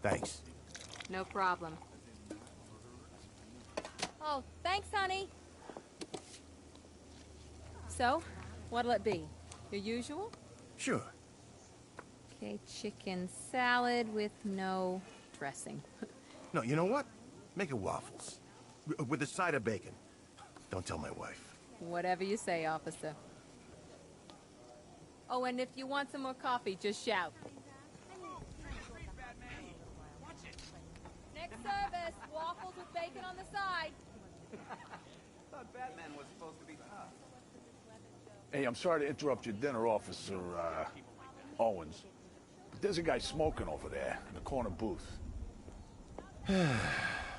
Thanks. No problem. Oh, thanks, honey. So, what'll it be? Your usual? Sure. Okay, chicken salad with no dressing. No, you know what? Make it waffles. With a side of bacon. Don't tell my wife. Whatever you say, officer. Oh, and if you want some more coffee, just shout. Next service, waffles with bacon on the side. Thought Batman was supposed to be tough. Hey, I'm sorry to interrupt your dinner, Officer, Owens. But there's a guy smoking over there in the corner booth.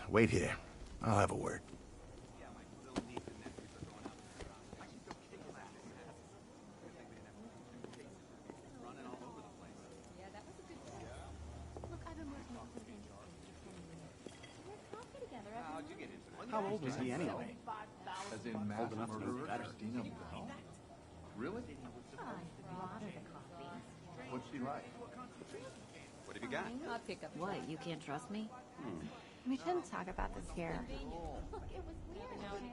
Wait here. I'll have a word. How old was he anyway? As in mass murderer Christina Bell? Really? What's she like? What have you got? I'll pick up. What, you can't trust me? We shouldn't talk about this here. Look, it was weird, okay?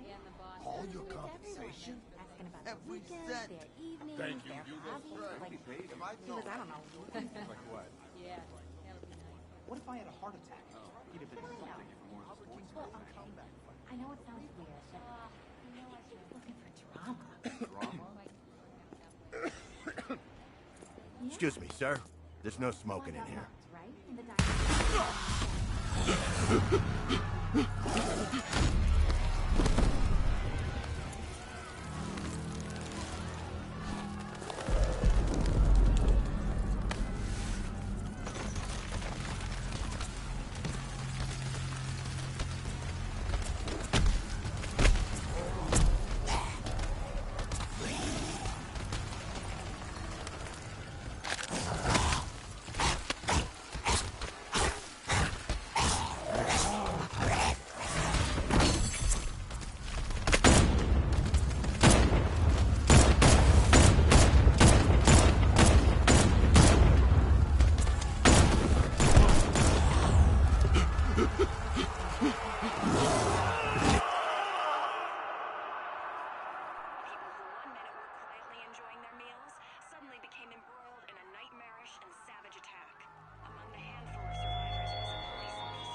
All your compensation? Asking about Every their weekends, cent. their evenings, Thank you. their You hobbies. look Like, If I he was, I don't know. Like what? Yeah, that'll be nice. What if I had a heart attack? He'd have been something if it weren't sports. Well, okay. I know it sounds weird, but he was looking for drama. Drama? Excuse me, sir. There's no smoking in here. Right? In the dining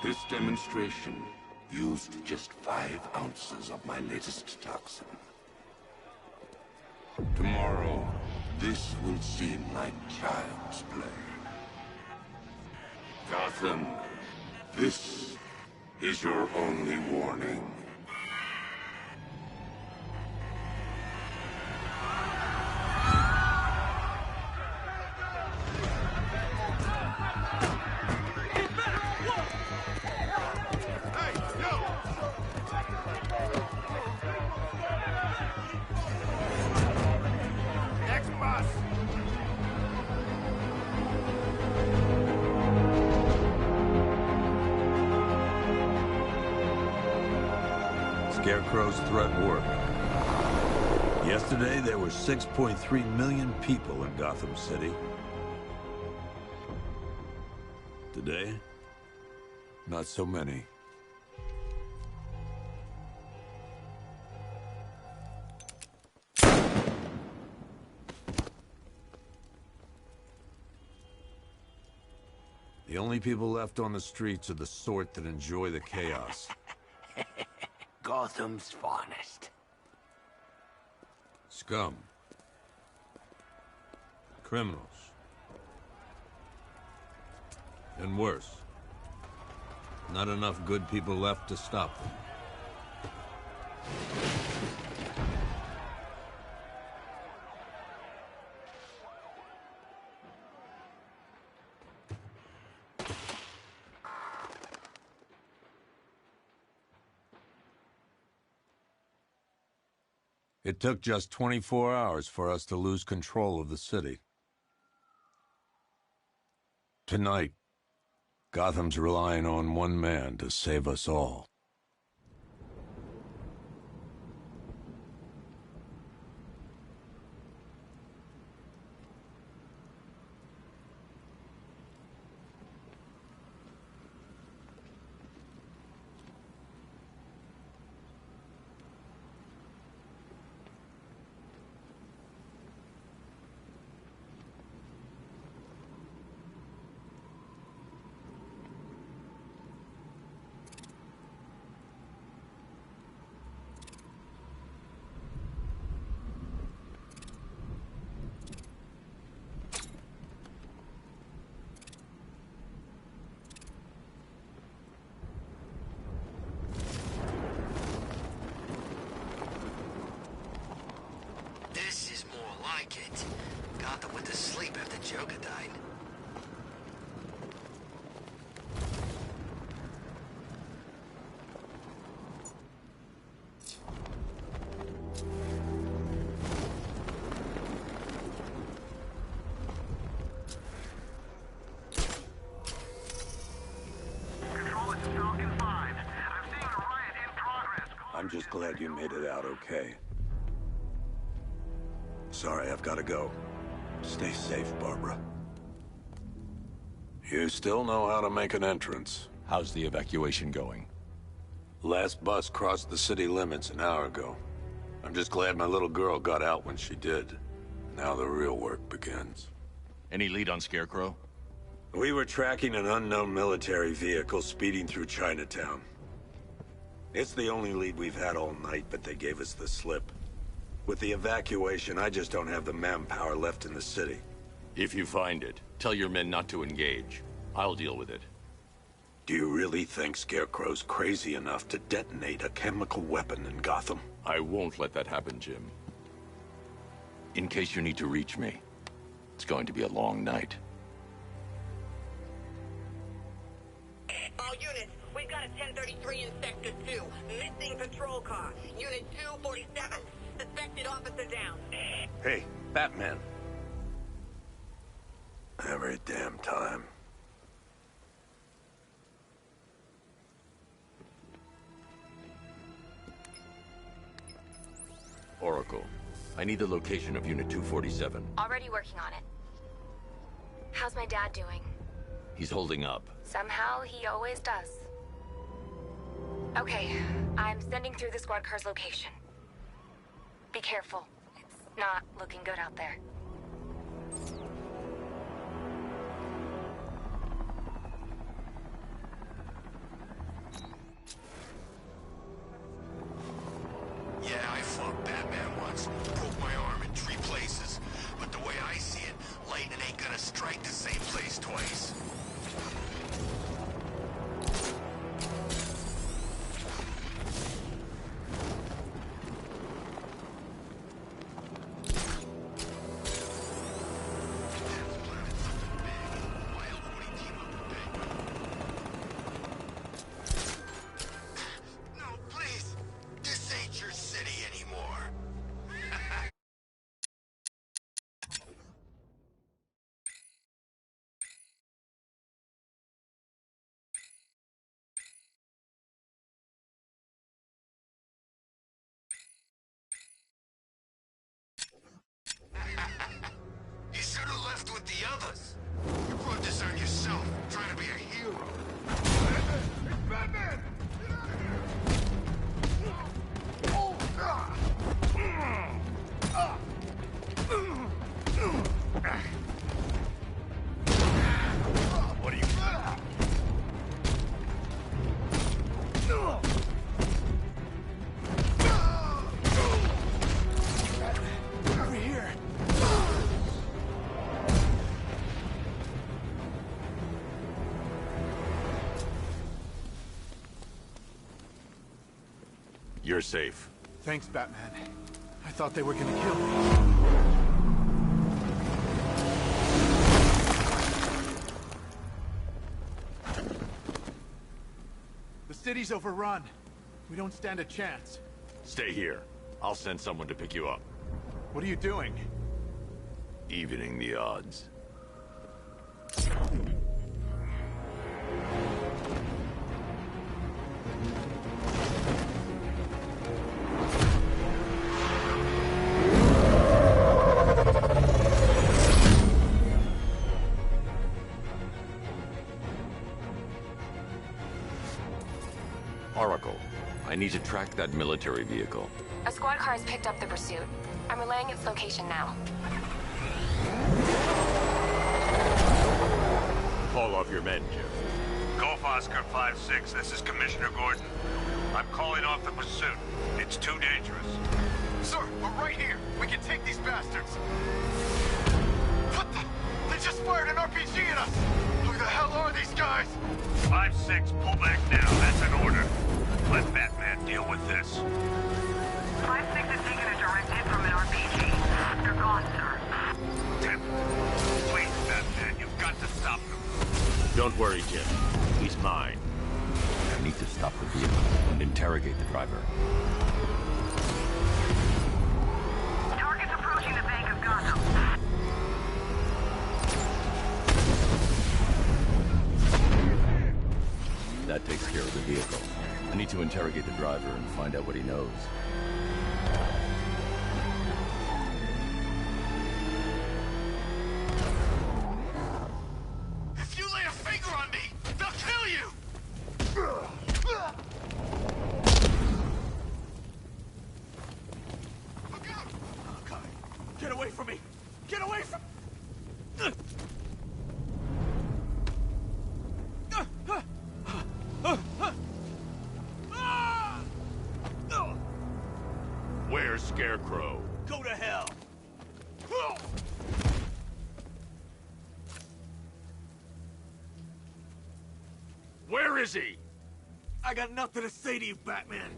This demonstration used just 5 ounces of my latest toxin. Tomorrow, this will seem like child's play. Gotham, this is your only warning. Scarecrow's threat worked. Yesterday, there were 6.3 million people in Gotham City. Today, not so many. The only people left on the streets are the sort that enjoy the chaos. Gotham's finest. Scum. Criminals. And worse. Not enough good people left to stop them. It took just 24 hours for us to lose control of the city. Tonight, Gotham's relying on one man to save us all. like it. Gotham went to sleep after Joker died. I'm just glad you made it out okay. Sorry, I've got to go. Stay safe, Barbara. You still know how to make an entrance. How's the evacuation going? Last bus crossed the city limits an hour ago. I'm just glad my little girl got out when she did. Now the real work begins. Any lead on Scarecrow? We were tracking an unknown military vehicle speeding through Chinatown. It's the only lead we've had all night, but they gave us the slip. With the evacuation, I just don't have the manpower left in the city. If you find it, tell your men not to engage. I'll deal with it. Do you really think Scarecrow's crazy enough to detonate a chemical weapon in Gotham? I won't let that happen, Jim. In case you need to reach me, it's going to be a long night. All units, we've got a 1033 in Sector 2. Missing patrol car. Unit 247. Suspected officer down. Hey, Batman. Every damn time. Oracle, I need the location of Unit 247. Already working on it. How's my dad doing? He's holding up. Somehow, he always does. Okay, I'm sending through the squad car's location. Be careful. It's not looking good out there. Yeah, I fought Batman once. Broke my arm in 3 places. But the way I see it, lightning ain't gonna strike the same place twice. You should have left with the others. You brought this on yourself, trying to be a hero. It's Batman! Get out of here! What are you... Over here. You're safe. Thanks, Batman. I thought they were gonna kill me. The city's overrun. We don't stand a chance. Stay here. I'll send someone to pick you up. What are you doing? Evening the odds. Oracle, I need to track that military vehicle. A squad car has picked up the pursuit. I'm relaying its location now. Call off your men, Jim. Golf Oscar 5-6, this is Commissioner Gordon. I'm calling off the pursuit. It's too dangerous. Sir, we're right here. We can take these bastards. What the? They just fired an RPG at us. Who the hell are these guys? 5-6, pull back now. That's an order. Let Batman deal with this. 5-6 has taken a direct hit from an RPG. They're gone, sir. Don't worry, Jim. He's mine. I need to stop the vehicle and interrogate the driver. Target's approaching the Bank of Gotham. That takes care of the vehicle. I need to interrogate the driver and find out what he knows. If you lay a finger on me, they'll kill you! Look out! Oh, God. Get away from me! Get away from... Where's Scarecrow? Go to hell! Where is he? I got nothing to say to you, Batman.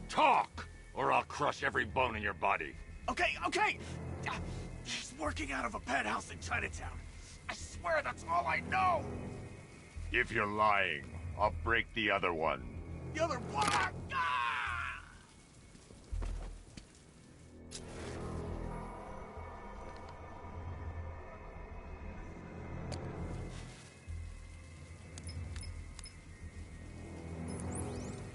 Talk, or I'll crush every bone in your body. Okay, okay! He's working out of a penthouse in Chinatown. I swear that's all I know! If you're lying, I'll break the other one. The other one! Ah!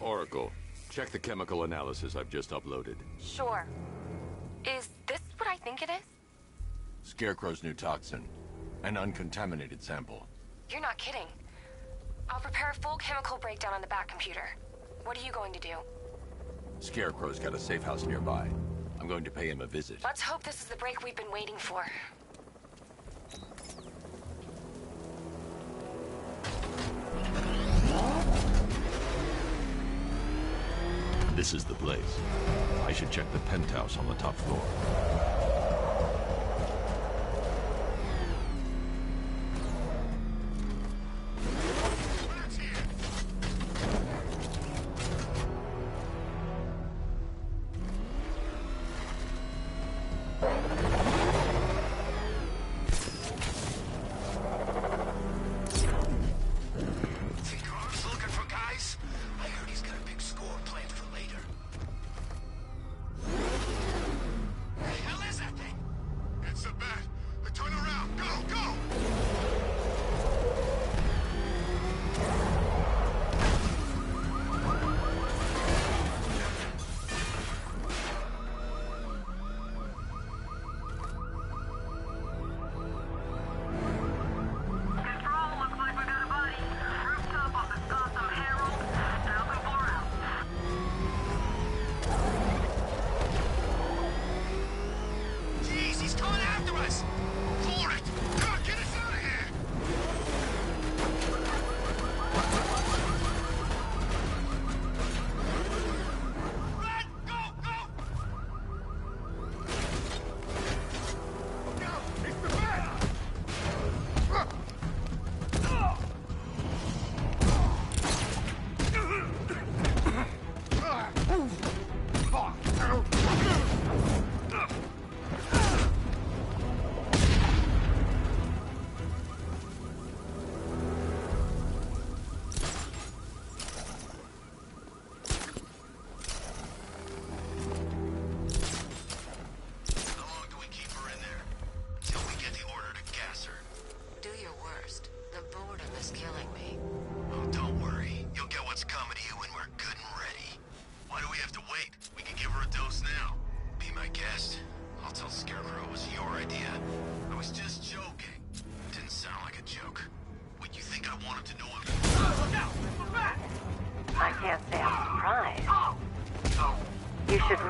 Oracle, check the chemical analysis I've just uploaded. Sure. Is this what I think it is? Scarecrow's new toxin. An uncontaminated sample. You're not kidding. I'll prepare a full chemical breakdown on the back computer. What are you going to do? Scarecrow's got a safe house nearby. I'm going to pay him a visit. Let's hope this is the break we've been waiting for. This is the place. I should check the penthouse on the top floor.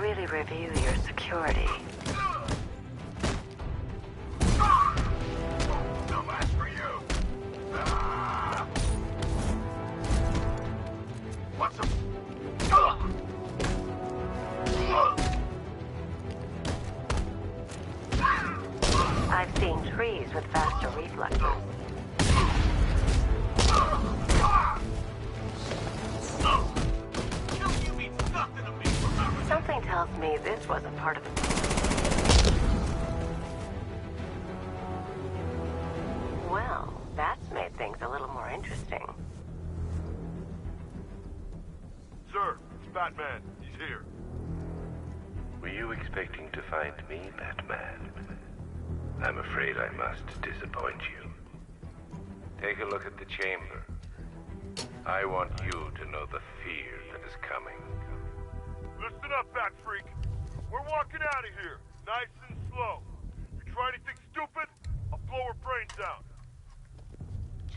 Really review your security. No match for you! What's up? I've seen trees with faster reflexes. Something tells me this wasn't part of the plan. Well, that's made things a little more interesting. Sir, it's Batman. He's here. Were you expecting to find me, Batman? I'm afraid I must disappoint you. Take a look at the chamber. I want you to know the fear that is coming. Listen up, Bat Freak. We're walking out of here, nice and slow. You try anything stupid, I'll blow her brains out.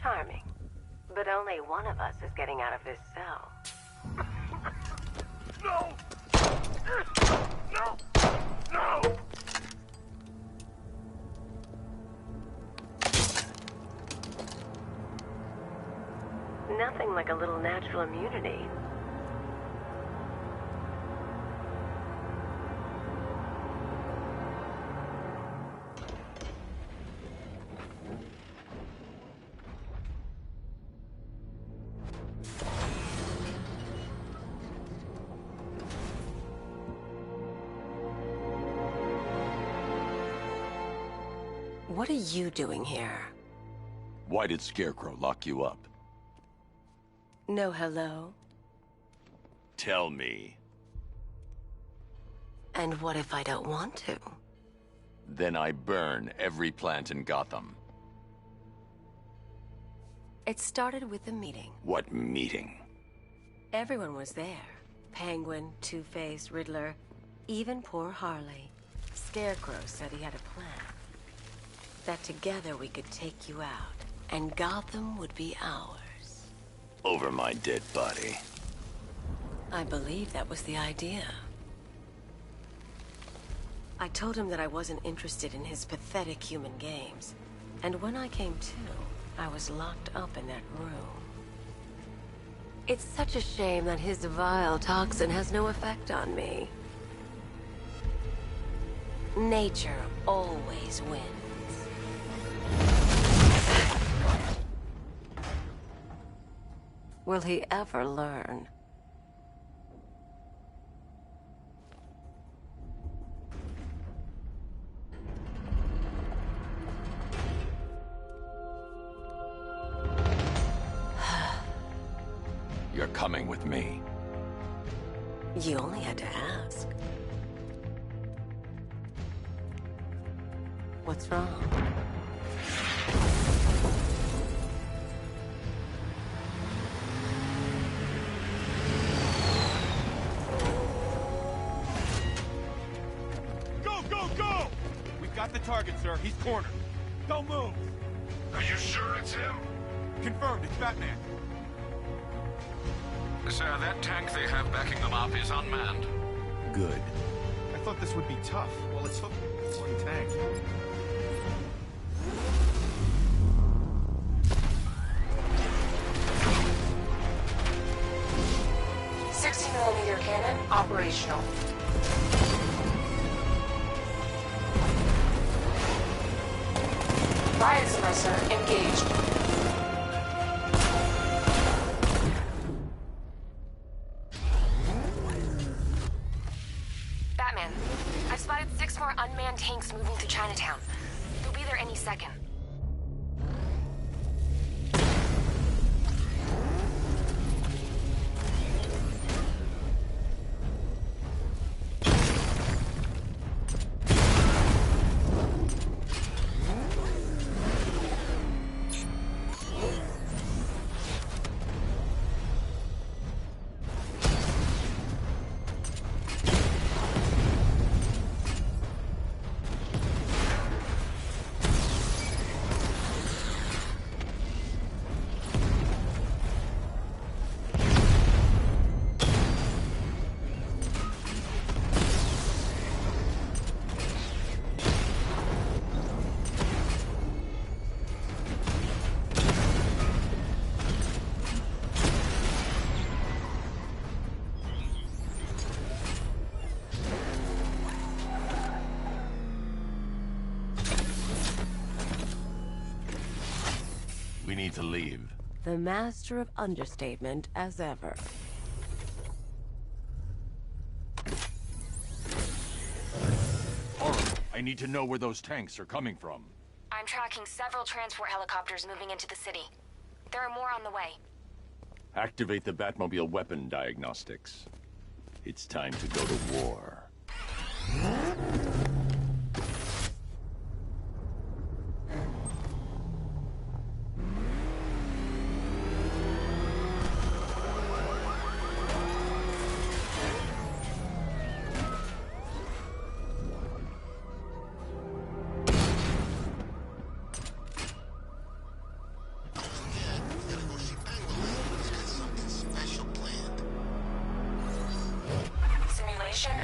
Charming. But only one of us is getting out of this cell. No! No! No! Nothing like a little natural immunity. What are you doing here? Why did Scarecrow lock you up? No hello? Tell me. And what if I don't want to? Then I burn every plant in Gotham. It started with a meeting. What meeting? Everyone was there. Penguin, Two-Face, Riddler, even poor Harley. Scarecrow said he had a plan. That together we could take you out, and Gotham would be ours. Over my dead body. I believe that was the idea. I told him that I wasn't interested in his pathetic human games. And when I came to, I was locked up in that room. It's such a shame that his vile toxin has no effect on me. Nature always wins. Will he ever learn? You're coming with me. You only had to ask. What's wrong? Go! We've got the target, sir. He's cornered. Don't move! Are you sure it's him? Confirmed, it's Batman. Sir, that tank they have backing them up is unmanned. Good. I thought this would be tough. Well, it's one tank. .60mm cannon operational. Riot suppressor engaged. Batman, I've spotted 6 more unmanned tanks moving through Chinatown. They'll be there any second. We need to leave. The master of understatement as ever. I need to know where those tanks are coming from. I'm tracking several transport helicopters moving into the city. There are more on the way. Activate the Batmobile weapon diagnostics. It's time to go to war.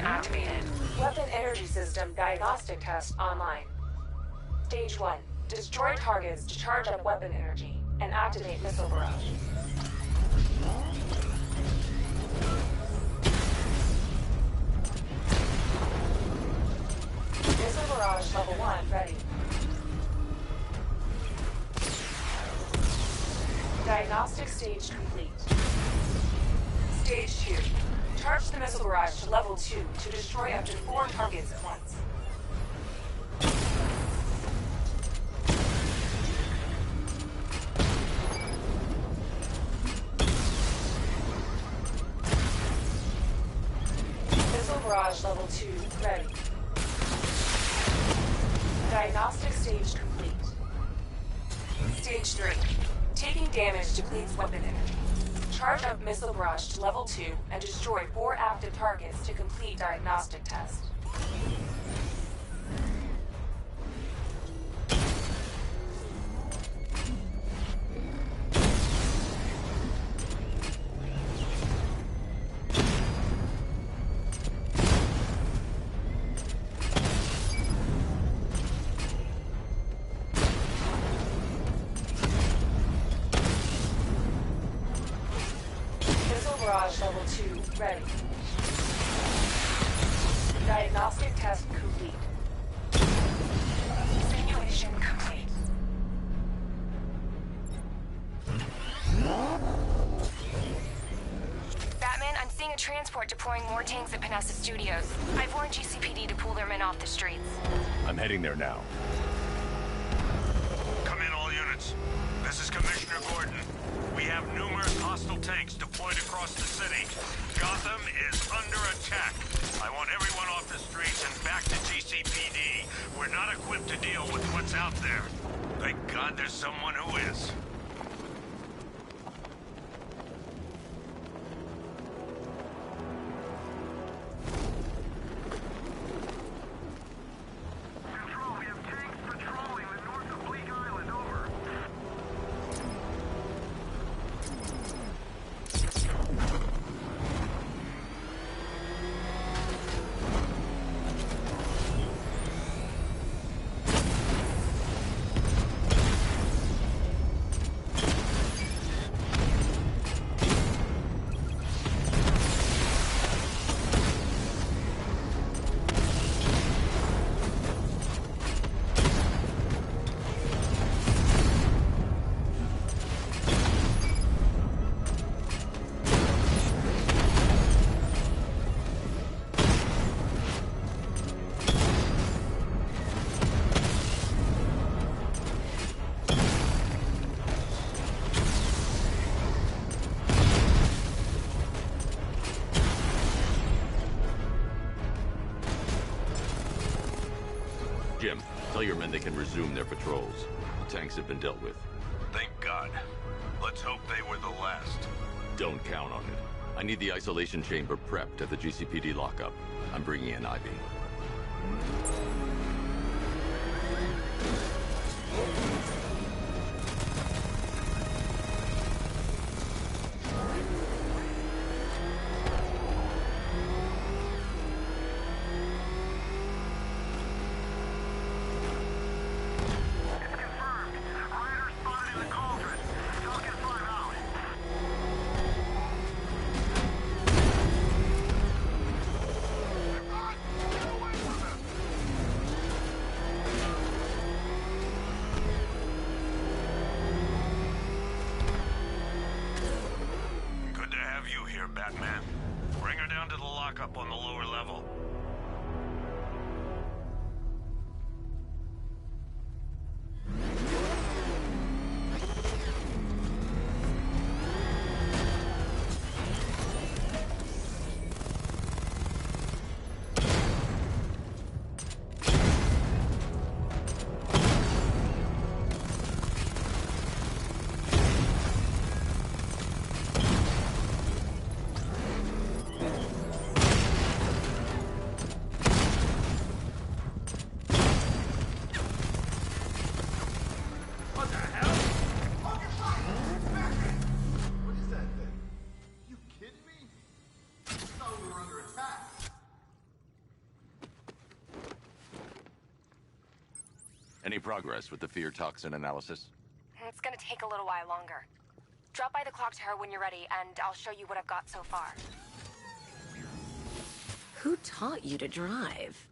Activated. Weapon energy system diagnostic test online. Stage 1. Destroy targets to charge up weapon energy and activate missile barrage. Missile barrage level 1 ready. Diagnostic stage complete. Stage 2. Charge the missile barrage to level 2 to destroy up to 4 targets at once. Missile barrage level 2 ready. Diagnostic stage complete. Stage 3. Taking damage depletes weapon energy. Charge up missile barrage to level 2 and destroy 4 active targets to complete diagnostic test. Barrage level 2 ready. Diagnostic test complete. Simulation complete. Batman, I'm seeing a transport deploying more tanks at Panessa Studios. I've warned GCPD to pull their men off the streets. I'm heading there now. Come in, all units. This is Commissioner Gordon. We have numerous hostile tanks deployed across the city. Gotham is under attack. I want everyone off the streets and back to GCPD. We're not equipped to deal with what's out there. Thank God there's someone who is. Jim, tell your men they can resume their patrols. The tanks have been dealt with. Thank God. Let's hope they were the last. Don't count on it. I need the isolation chamber prepped at the GCPD lockup. I'm bringing in Ivy. Any progress with the fear toxin analysis? It's gonna take a little while longer. Drop by the clock tower when you're ready, and I'll show you what I've got so far. Who taught you to drive?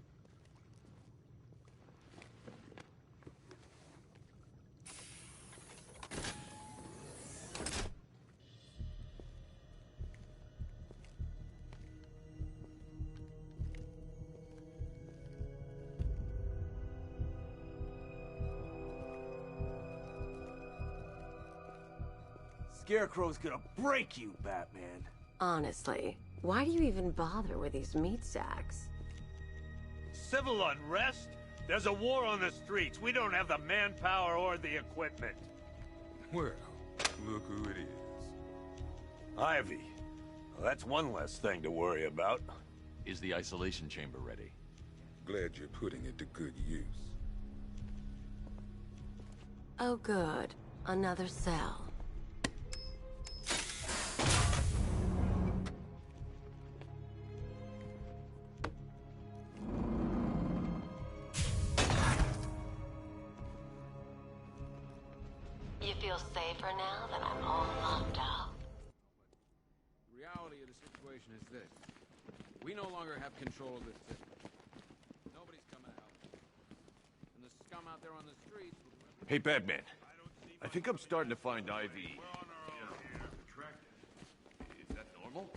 Scarecrow's gonna break you, Batman. Honestly, why do you even bother with these meat sacks? Civil unrest? There's a war on the streets. We don't have the manpower or the equipment. Well, look who it is. Ivy. Well, that's one less thing to worry about. Is the isolation chamber ready? Glad you're putting it to good use. Oh good. Another cell. You feel safer now that I'm all locked up? The reality of the situation is this. We no longer have control of this city. Nobody's coming out. And the scum out there on the streets... Hey, Batman. I think I'm starting to find Ivy. Is that normal?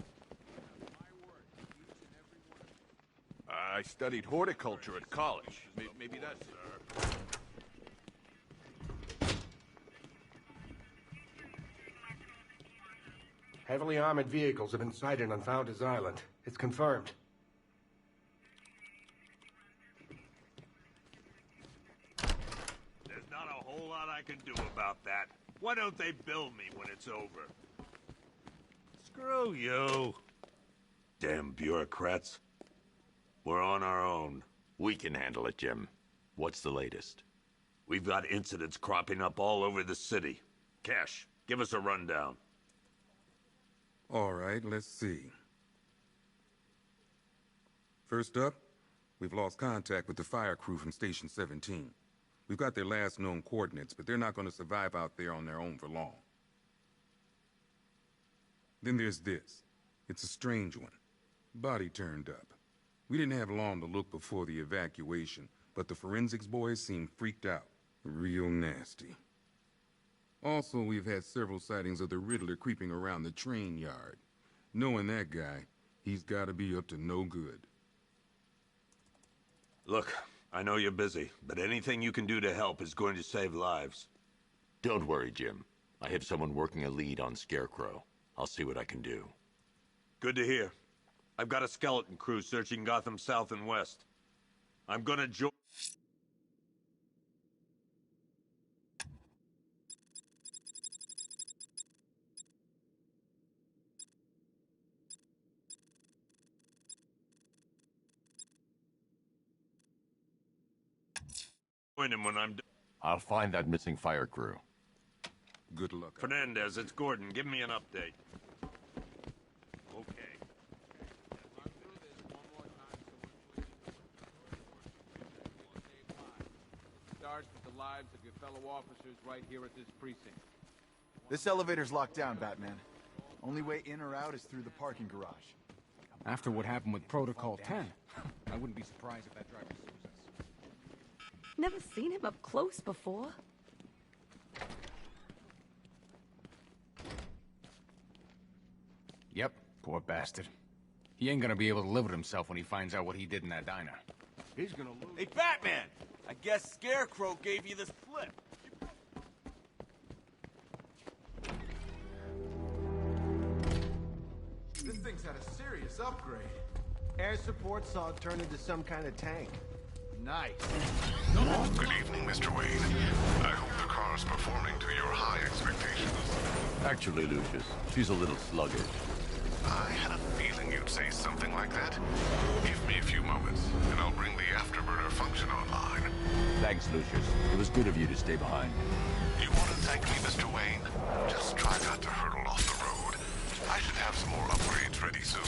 I studied horticulture at college. Maybe that's... Heavily armored vehicles have been sighted on Founders Island. It's confirmed. There's not a whole lot I can do about that. Why don't they bill me when it's over? Screw you. Damn bureaucrats. We're on our own. We can handle it, Jim. What's the latest? We've got incidents cropping up all over the city. Cash, give us a rundown. All right, let's see. First up, we've lost contact with the fire crew from Station 17. We've got their last known coordinates, but they're not going to survive out there on their own for long. Then there's this. It's a strange one. Body turned up. We didn't have long to look before the evacuation, but the forensics boys seemed freaked out. Real nasty. Also, we've had several sightings of the Riddler creeping around the train yard. Knowing that guy, he's got to be up to no good. Look, I know you're busy, but anything you can do to help is going to save lives. Don't worry, Jim. I have someone working a lead on Scarecrow. I'll see what I can do. Good to hear. I've got a skeleton crew searching Gotham South and West. I'm gonna join... Join him when I'm done. I'll find that missing fire crew. Good luck. Fernandez, it's Gordon. Give me an update. Okay. Starts with the lives of your fellow officers right here at this precinct. This elevator's locked down, Batman. Only way in or out is through the parking garage. After what happened with Protocol 10, I wouldn't be surprised if that driver sues us. Never seen him up close before. Yep, poor bastard. He ain't gonna be able to live with himself when he finds out what he did in that diner. He's gonna lose. Hey, Batman! I guess Scarecrow gave you the slip. This thing's had a serious upgrade. Air support saw it turn into some kind of tank. Nice. Good evening, Mr. Wayne. I hope the car's performing to your high expectations. Actually, Lucius, she's a little sluggish. I had a feeling you'd say something like that. Give me a few moments, and I'll bring the afterburner function online. Thanks, Lucius. It was good of you to stay behind. You want to thank me, Mr. Wayne? Just try not to hurtle off the road. I should have some more upgrades ready soon.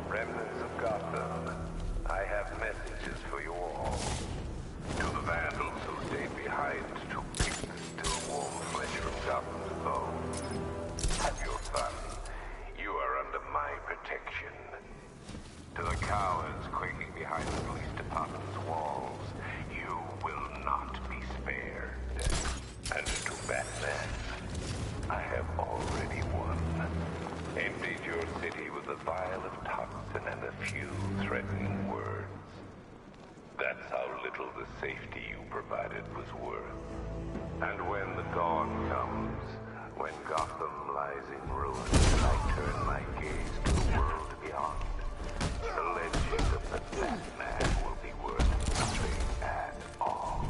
Remnants of Gotham, I have cowards quaking behind the police department's walls, you will not be spared. And to Batman, I have already won. Emptied your city with a vial of toxin and a few threatening words. That's how little the safety you provided was worth. And when the dawn comes, when Gotham lies in ruins, I turn my gaze to the world beyond. The legend of the Batman will be worth nothing at all.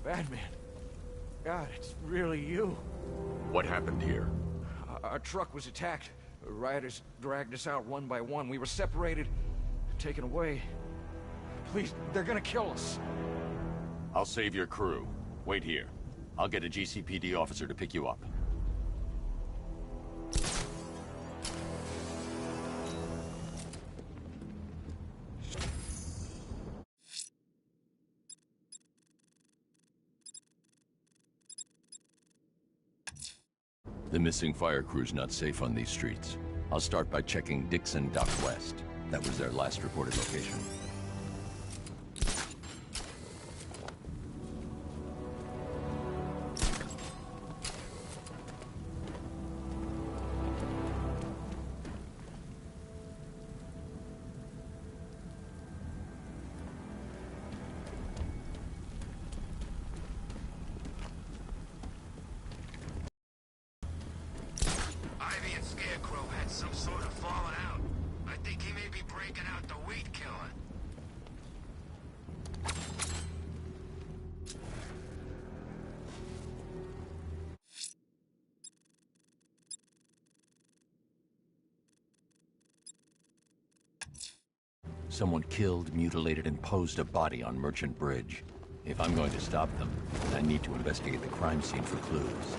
Batman. God, it's really you. What happened here? Our truck was attacked. Rioters dragged us out one by one. We were separated, taken away. Please, they're gonna kill us. I'll save your crew. Wait here. I'll get a GCPD officer to pick you up. The missing fire crew's not safe on these streets. I'll start by checking Dixon Dock West. That was their last reported location. Some sort of falling out. I think he may be breaking out the weed killer. Someone killed, mutilated, and posed a body on Merchant Bridge. If I'm going to stop them, I need to investigate the crime scene for clues.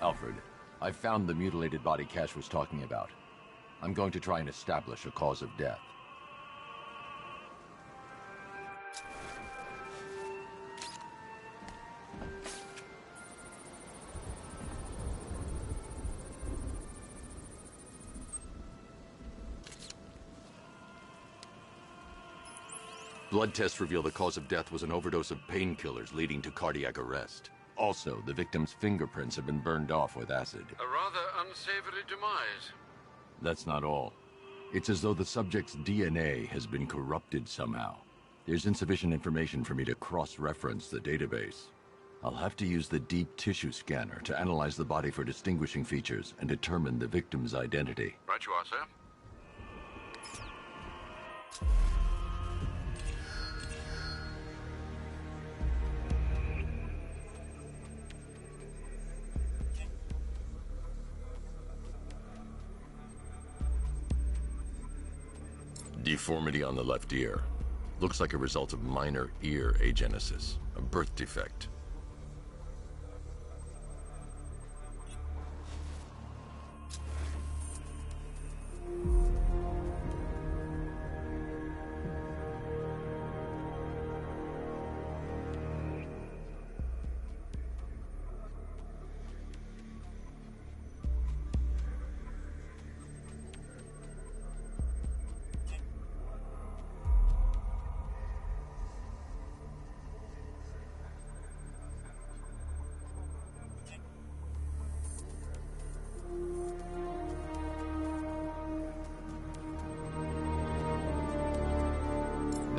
Alfred, I found the mutilated body Cash was talking about. I'm going to try and establish a cause of death. Blood tests reveal the cause of death was an overdose of painkillers leading to cardiac arrest. Also, the victim's fingerprints have been burned off with acid. A rather unsavory demise. That's not all. It's as though the subject's DNA has been corrupted somehow. There's insufficient information for me to cross-reference the database. I'll have to use the deep tissue scanner to analyze the body for distinguishing features and determine the victim's identity. Right you are, sir. Deformity on the left ear. Looks like a result of minor ear agenesis, a birth defect.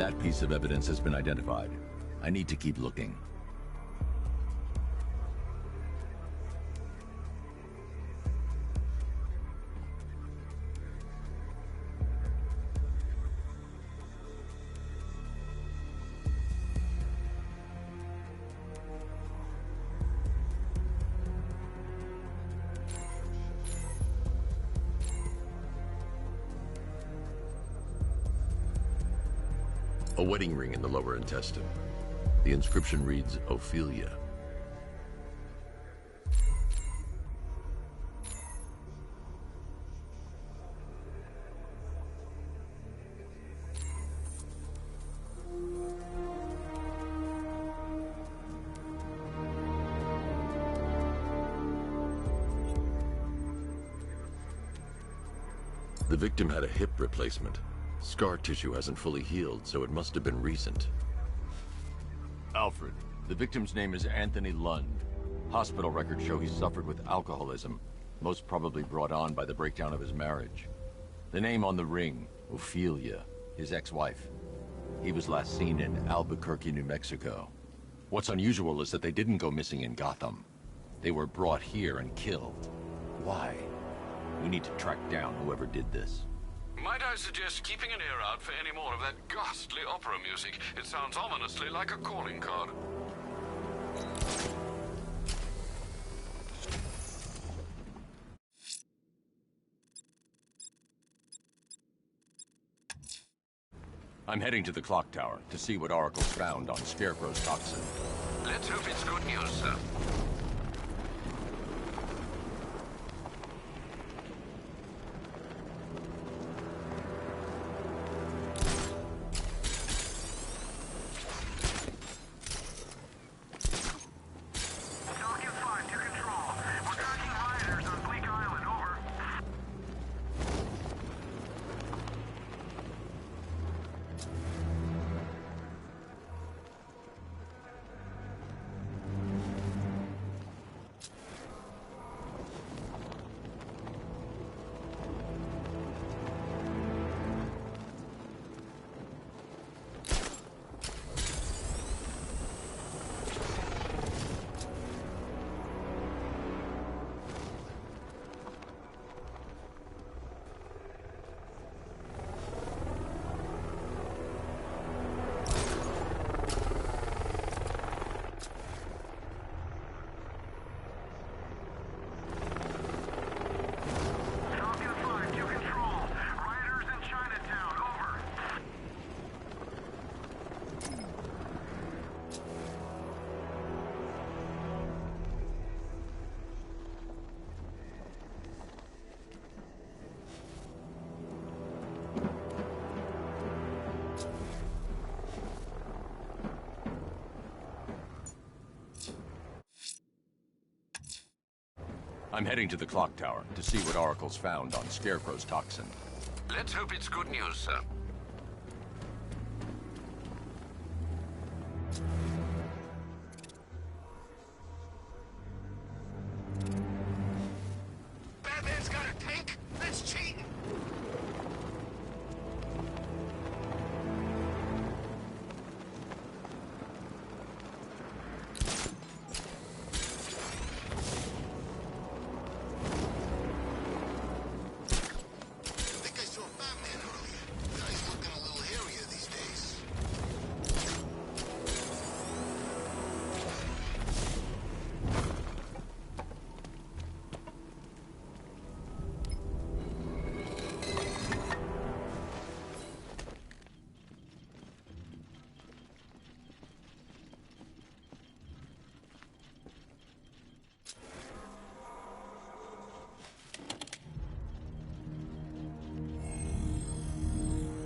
That piece of evidence has been identified. I need to keep looking. A wedding ring in the lower intestine. The inscription reads, Ophelia. The victim had a hip replacement. Scar tissue hasn't fully healed, so it must have been recent. Alfred, the victim's name is Anthony Lund. Hospital records show he suffered with alcoholism, most probably brought on by the breakdown of his marriage. The name on the ring, Ophelia, his ex-wife. He was last seen in Albuquerque, New Mexico. What's unusual is that they didn't go missing in Gotham. They were brought here and killed. Why? We need to track down whoever did this. Might I suggest keeping an ear out for any more of that ghastly opera music? It sounds ominously like a calling card. I'm heading to the clock tower to see what Oracle found on Scarecrow's toxin. Let's hope it's good news, sir. I'm heading to the clock tower to see what Oracle's found on Scarecrow's toxin. Let's hope it's good news, sir. Batman's got a tank? That's cheating!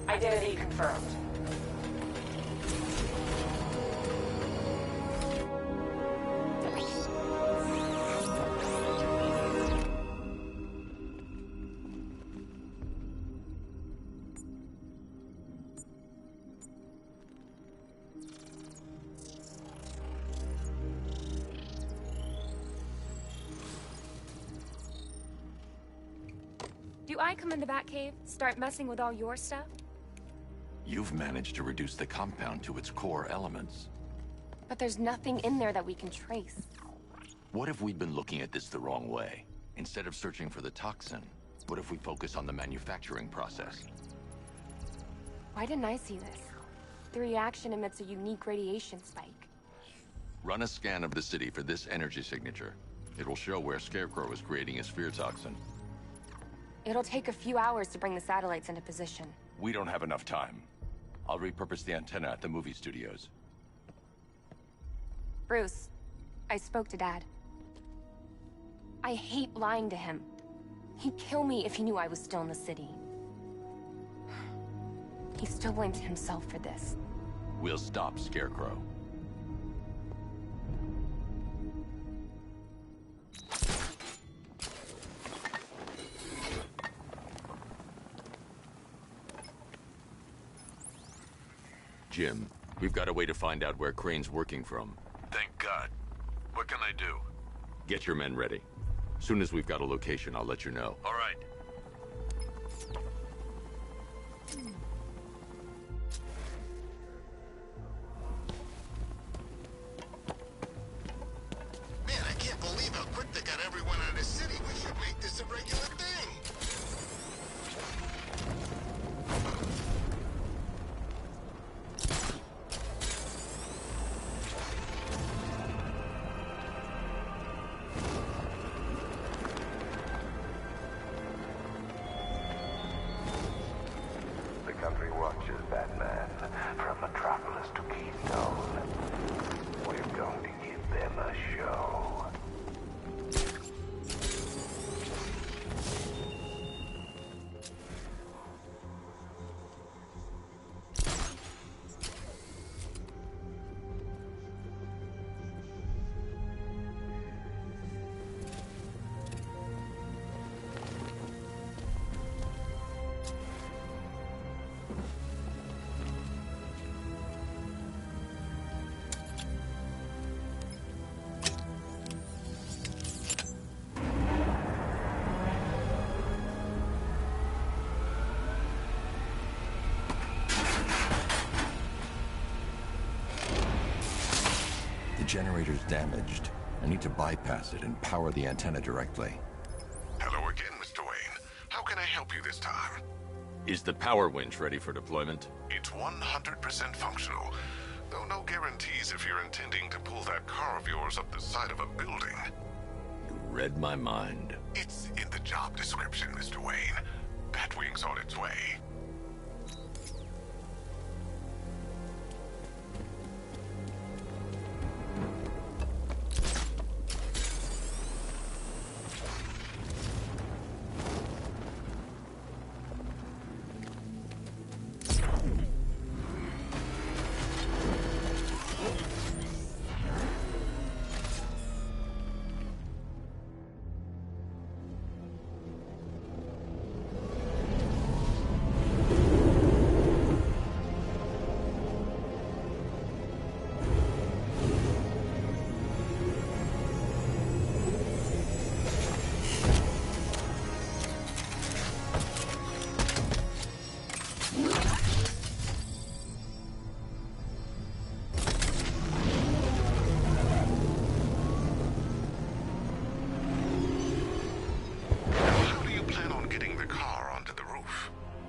Identity confirmed. Do I come in the Batcave, start messing with all your stuff? You've managed to reduce the compound to its core elements. But there's nothing in there that we can trace. What if we've been looking at this the wrong way? Instead of searching for the toxin, what if we focus on the manufacturing process? Why didn't I see this? The reaction emits a unique radiation spike. Run a scan of the city for this energy signature. It will show where Scarecrow is creating his fear toxin. It'll take a few hours to bring the satellites into position. We don't have enough time. I'll repurpose the antenna at the movie studios. Bruce, I spoke to Dad. I hate lying to him. He'd kill me if he knew I was still in the city. He still blames himself for this. We'll stop Scarecrow. Jim, we've got a way to find out where Crane's working from. Thank God. What can I do? Get your men ready. Soon as we've got a location, I'll let you know. All right. Man, I can't believe how quick they got everyone out of the city. We should make this a regular thing. The country watches, Batman, from Metropolis to Keystone. We're going to give them a show. The generator's damaged. I need to bypass it and power the antenna directly. Hello again, Mr. Wayne. How can I help you this time? Is the power winch ready for deployment? It's 100% functional, though no guarantees if you're intending to pull that car of yours up the side of a building. You read my mind. It's in the job description, Mr. Wayne. Batwing's on its way.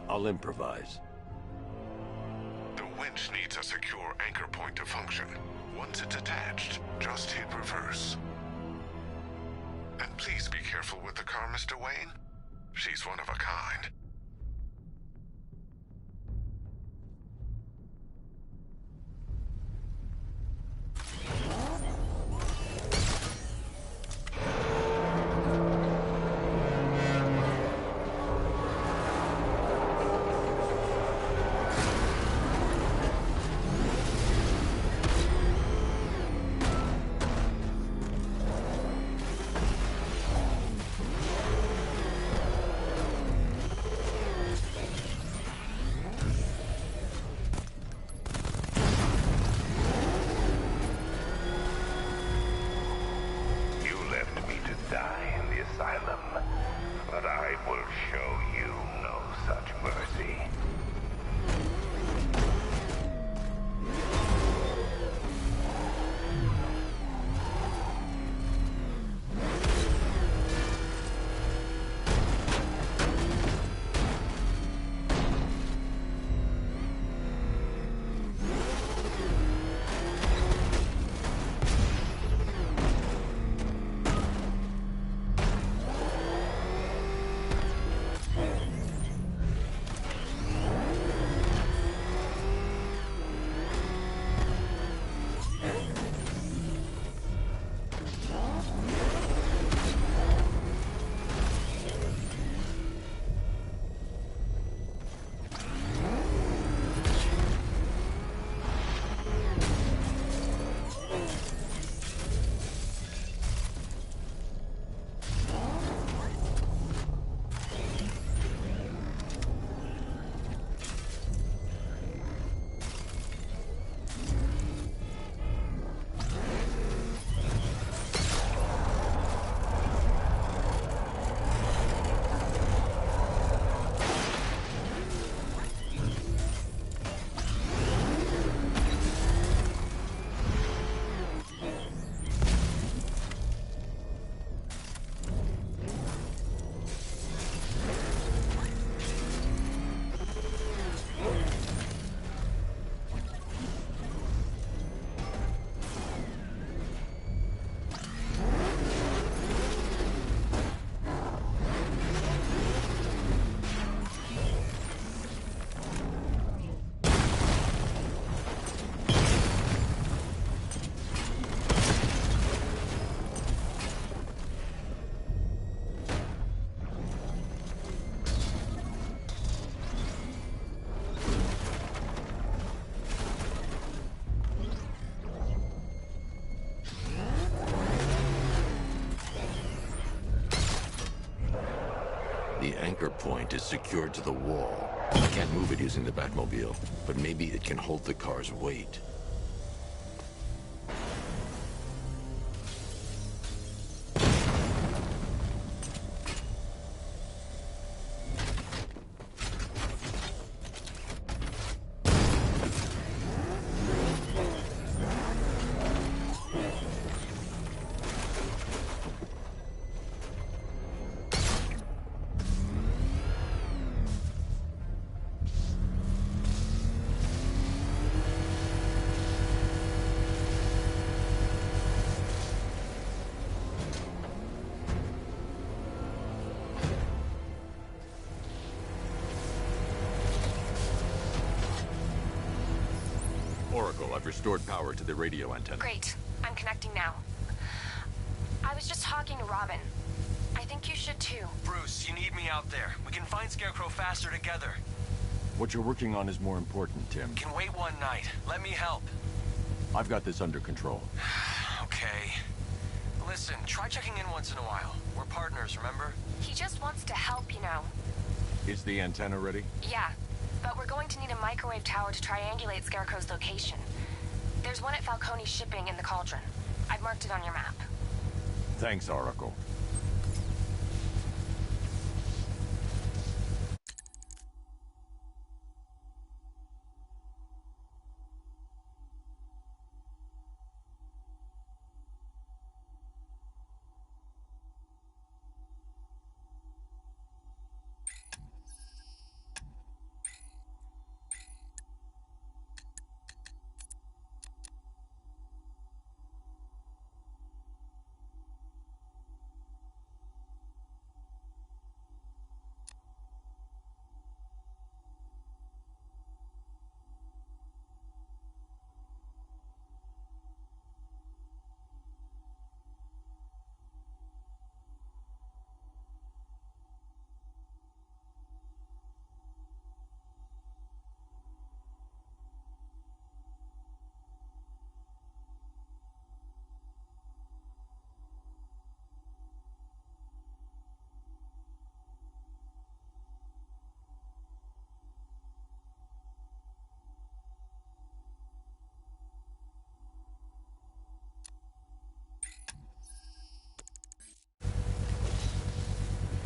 I'll improvise. The winch needs a secure anchor point to function. Once it's attached, just hit reverse. And please be careful with the car, Mr. Wayne. She's one of a kind. anchor point is secured to the wall. I can't move it using the Batmobile, but maybe it can hold the car's weight. Oracle, I've restored power to the radio antenna. Great. I'm connecting now. I was just talking to Robin. I think you should too. Bruce, you need me out there. We can find Scarecrow faster together. What you're working on is more important, Tim. Can wait one night. Let me help. I've got this under control. Okay. Listen, try checking in once in a while. We're partners, remember? He just wants to help, you know. Is the antenna ready? Yeah, but we're going to need a microwave tower to triangulate Scarecrow's location. There's one at Falcone Shipping in the Cauldron. I've marked it on your map. Thanks, Oracle.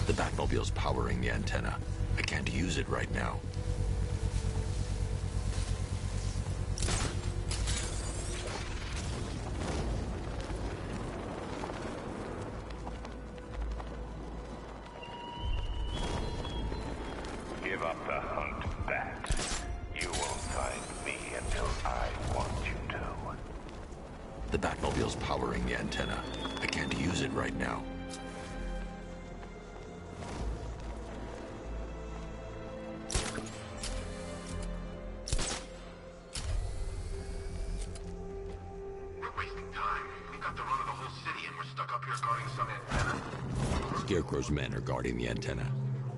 The Batmobile's powering the antenna. I can't use it right now. Give up the hunt, Bat. You won't find me until I want you to. The Batmobile's powering the antenna. I can't use it right now. Scarecrow's men are guarding the antenna.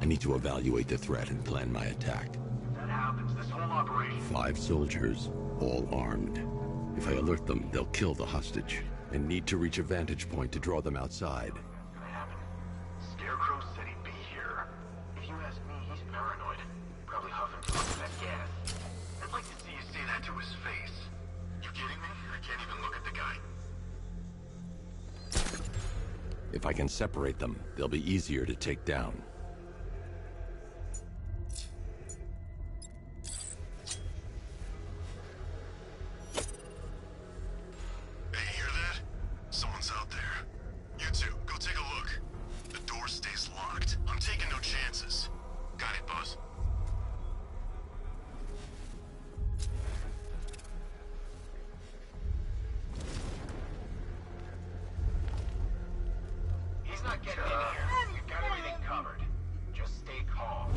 I need to evaluate the threat and plan my attack. That happens, this whole operation. 5 soldiers, all armed. If I alert them, they'll kill the hostage. And need to reach a vantage point to draw them outside. Gonna happen. Scarecrow said he'd be here. If you ask me, he's paranoid. Probably huffing that gas. I'd like to see you say that to his face. You kidding me? I can't even look at the guy. If I can separate them, they'll be easier to take down. Hey, hear that? Someone's out there. You two, go take a look. The door stays locked. I'm taking no chances. Got it, boss. He's not getting in here. We've got everything covered. Just stay calm.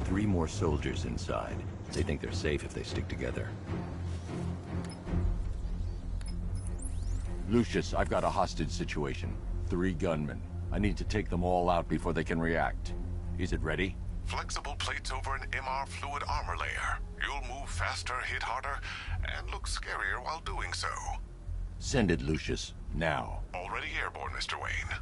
3 more soldiers inside. They think they're safe if they stick together. Lucius, I've got a hostage situation. 3 gunmen. I need to take them all out before they can react. Is it ready? Flexible plates over an MR fluid armor layer. You'll move faster, hit harder, and look scarier while doing so. Send it, Lucius. Now. Already airborne, Mr. Wayne.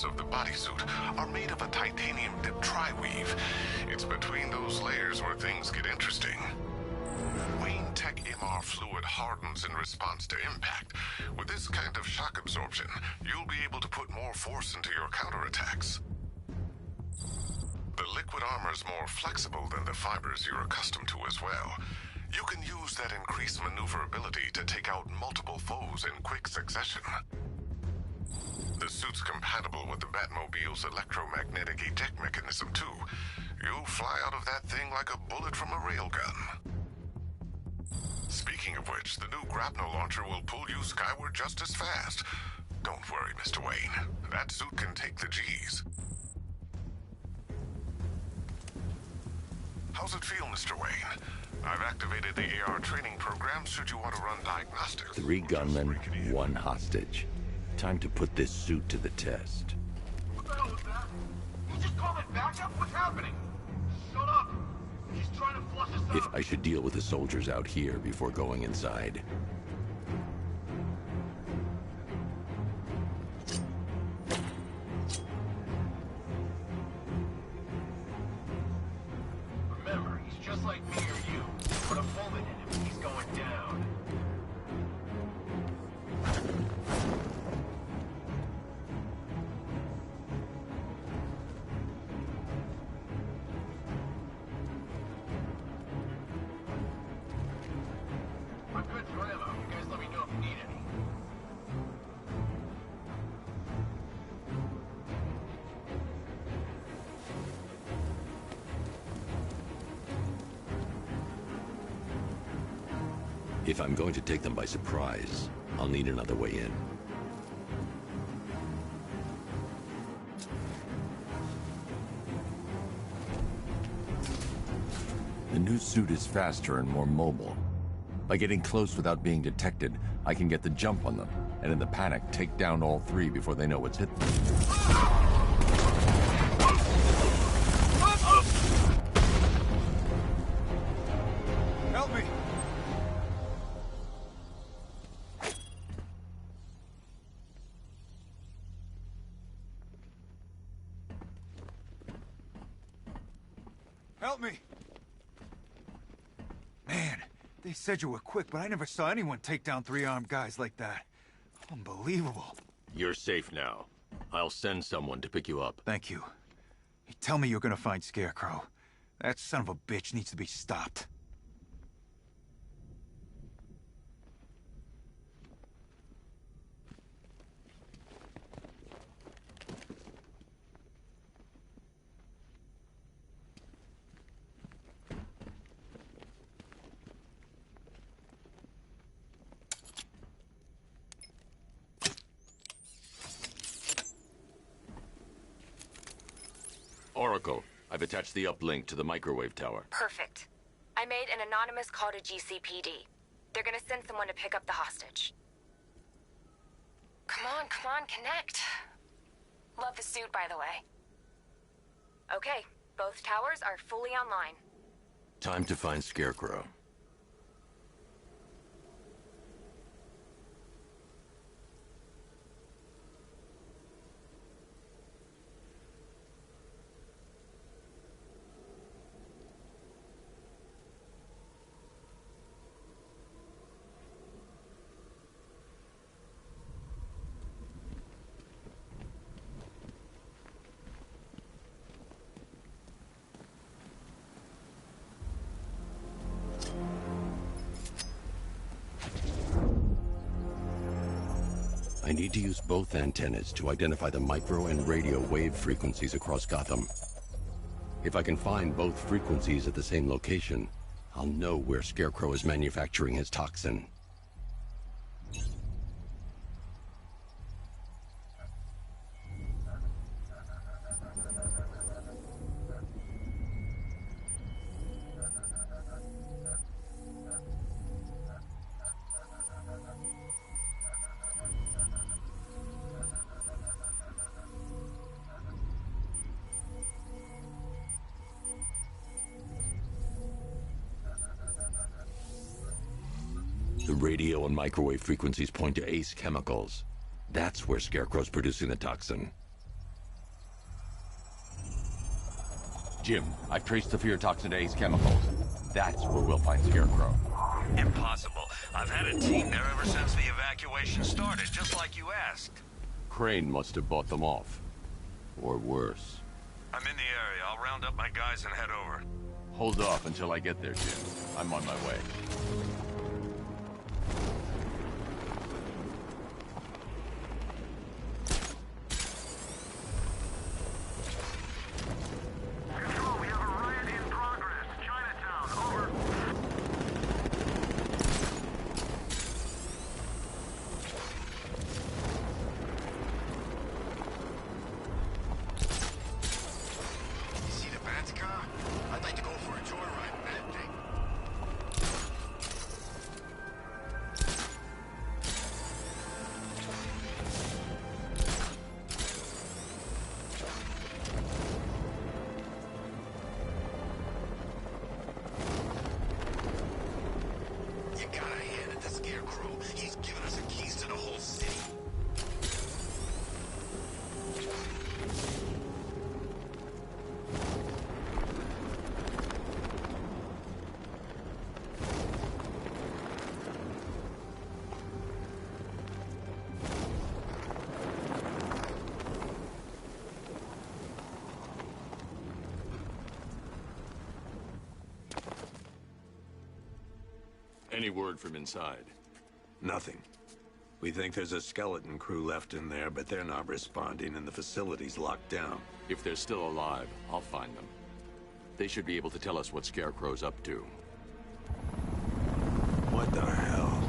Of the bodysuit are made of a titanium dip tri-weave. It's between those layers where things get interesting. Wayne Tech MR fluid hardens in response to impact. With this kind of shock absorption, you'll be able to put more force into your counterattacks. The liquid armor's more flexible than the fibers you're accustomed to as well. You can use that increased maneuverability to take out multiple foes in quick succession. The suit's compatible with the Batmobile's electromagnetic eject mechanism, too. You'll fly out of that thing like a bullet from a railgun. Speaking of which, the new grapnel launcher will pull you skyward just as fast. Don't worry, Mr. Wayne. That suit can take the G's. How's it feel, Mr. Wayne? I've activated the AR training program should you want to run diagnostics. 3 gunmen, 1 hostage. Time to put this suit to the test. What the hell was that? You just call it backup? What's happening? Shut up! He's trying to flush us out. If I should deal with the soldiers out here before going inside. Remember, he's just like me or you. Put a bullet in him, he's going down. I'm good for ammo. You guys let me know if you need any. If I'm going to take them by surprise, I'll need another way in. The new suit is faster and more mobile. By getting close without being detected, I can get the jump on them, and in the panic, take down all 3 before they know what's hit them. Help me! Help me! Man, they said you were quick, but I never saw anyone take down 3 armed guys like that. Unbelievable. You're safe now. I'll send someone to pick you up. Thank you. You tell me you're gonna find Scarecrow. That son of a bitch needs to be stopped. Oracle, I've attached the uplink to the microwave tower. Perfect. I made an anonymous call to GCPD. They're gonna send someone to pick up the hostage. Come on, connect. Love the suit, by the way. Okay, Both towers are fully online. Time to find Scarecrow. I need to use both antennas to identify the micro and radio wave frequencies across Gotham. If I can find both frequencies at the same location, I'll know where Scarecrow is manufacturing his toxin. The radio and microwave frequencies point to Ace Chemicals. That's where Scarecrow's producing the toxin. Jim, I've traced the fear toxin to Ace Chemicals. That's where we'll find Scarecrow. Impossible. I've had a team there ever since the evacuation started, just like you asked. Crane must have bought them off. Or worse. I'm in the area. I'll round up my guys and head over. Hold off until I get there, Jim. I'm on my way. Any word from inside? Nothing. We think there's a skeleton crew left in there, but they're not responding and the facility's locked down. If they're still alive, I'll find them. They should be able to tell us what Scarecrow's up to. What the hell?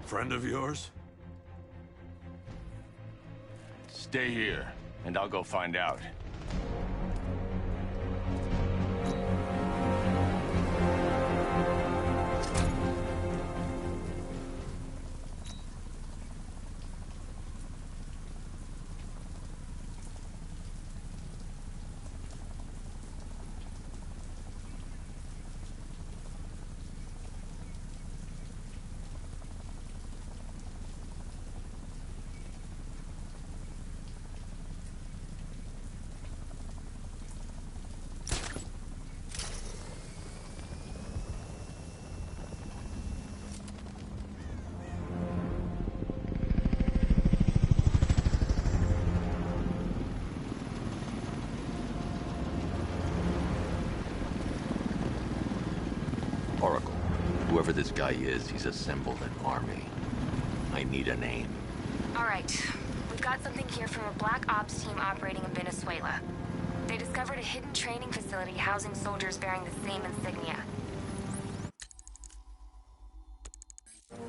Friend of yours? Stay here, and I'll go find out. guy is, he's assembled an army. I need a name. All right. We've got something here from a Black Ops team operating in Venezuela. They discovered a hidden training facility housing soldiers bearing the same insignia.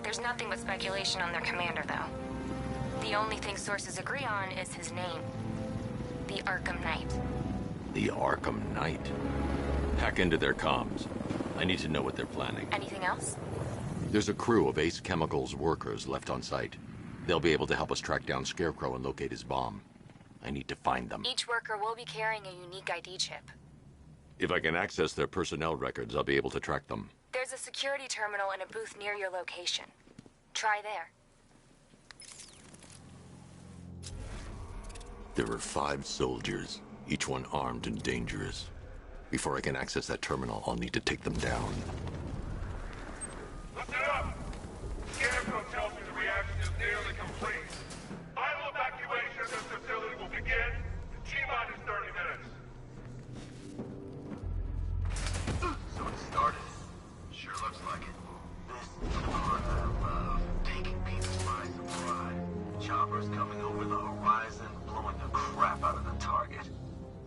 There's nothing but speculation on their commander, though. The only thing sources agree on is his name. The Arkham Knight. The Arkham Knight? Hack into their comms. I need to know what they're planning. Anything else? There's a crew of Ace Chemicals workers left on site. They'll be able to help us track down Scarecrow and locate his bomb. I need to find them. Each worker will be carrying a unique ID chip. If I can access their personnel records, I'll be able to track them. There's a security terminal in a booth near your location. Try there. There are 5 soldiers, each one armed and dangerous. Before I can access that terminal, I'll need to take them down. Listen up! Scarecrow tells me the reaction is nearly complete. Final evacuation of this facility will begin in T-minus 30 minutes. So it started. Sure looks like it. This is the part that I love. Taking people by surprise. Choppers coming over the horizon, blowing the crap out of the target.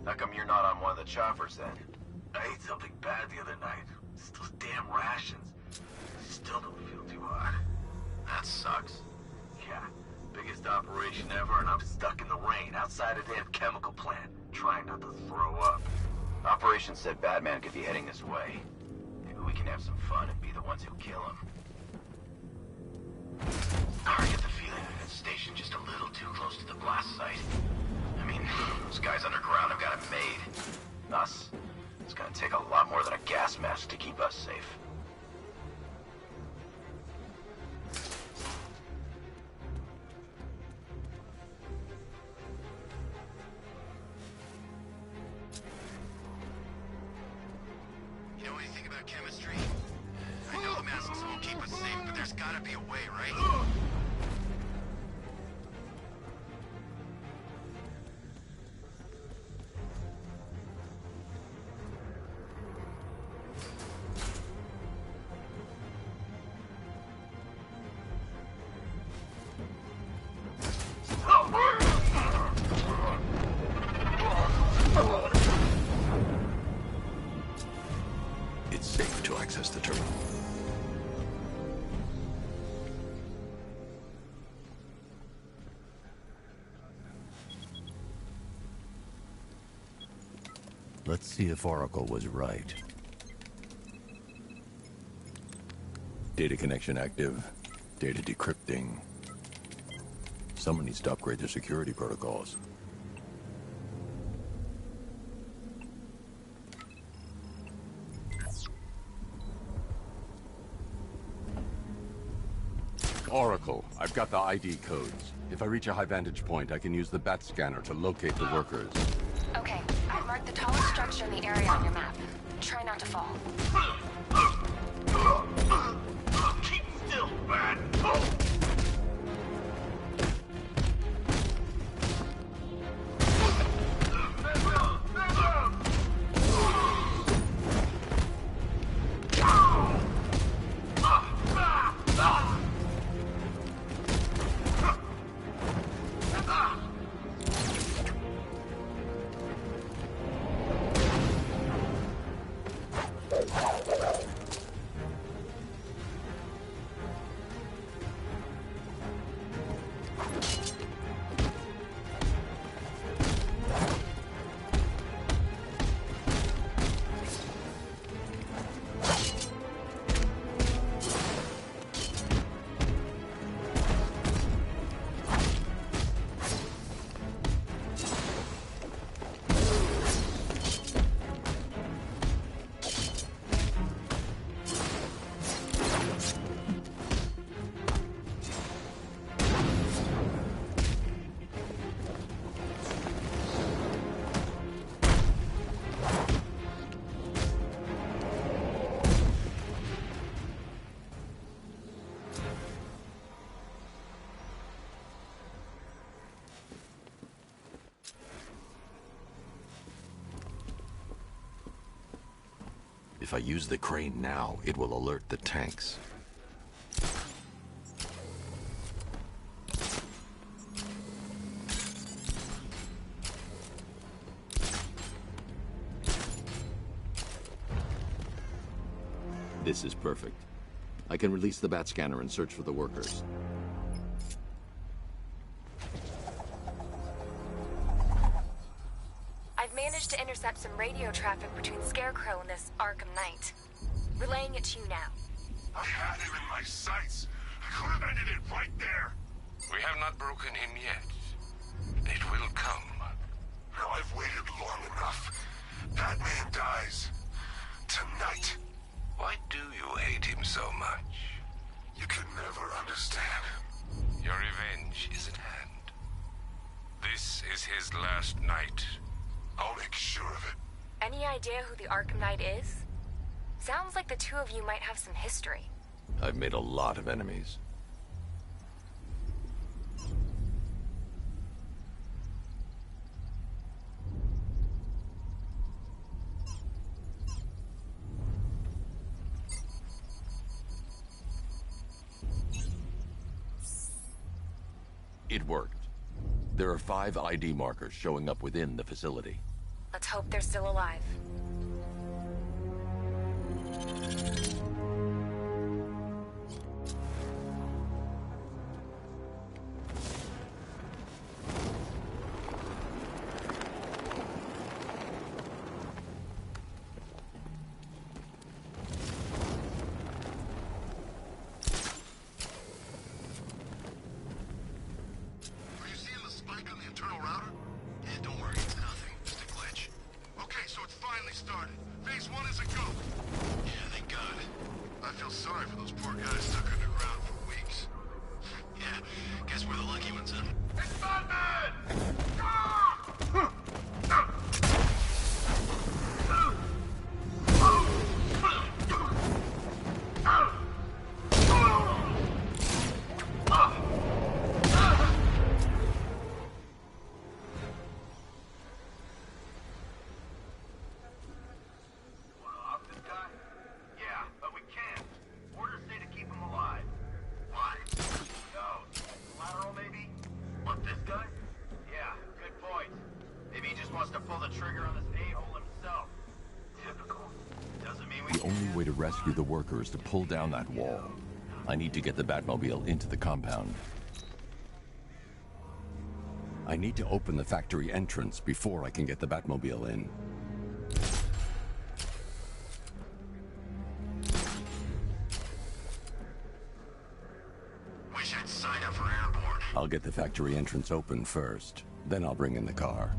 How come you're not on one of the choppers then? I ate something bad the other night. It's those damn rations. Still don't feel too hot. That sucks. Yeah, biggest operation ever, and I'm stuck in the rain outside a damn chemical plant, trying not to throw up. Operations said Batman could be heading this way. Maybe we can have some fun and be the ones who kill him. I get the feeling we've been stationed just a little too close to the blast site. I mean, those guys underground have got it made. Us, it's gonna take a lot more than a gas mask to keep us safe. You know anything about chemistry? I know the masks won't keep us safe, but there's gotta be a way, right? It's safe to access the terminal. Let's see if Oracle was right. Data connection active. Data decrypting. Someone needs to upgrade their security protocols. Oracle, I've got the ID codes. If I reach a high vantage point, I can use the bat scanner to locate the workers. Okay, I've marked the tallest structure in the area on your map. Try not to fall. Keep still, man! If I use the crane now, it will alert the tanks. This is perfect. I can release the bat scanner and search for the workers. I've managed to intercept some radio traffic between Scarecrow and this ARKHAM Knight. Relaying it to you now. I had him in my sights. I could have ended it right there. We have not broken him yet. It will come. Now I've waited long enough. Batman dies. Tonight. Why do you hate him so much? You can never understand. Your revenge is at hand. This is his last night. I'll make sure of it. Any idea who the ARKHAM Knight is? Sounds like the two of you might have some history. I've made a lot of enemies. It worked. There are 5 ID markers showing up within the facility. Let's hope they're still alive. Rescue the workers to pull down that wall. I need to get the Batmobile into the compound. I need to open the factory entrance before I can get the Batmobile in. Wish I'd signed up for airborne. I'll get the factory entrance open first, then I'll bring in the car.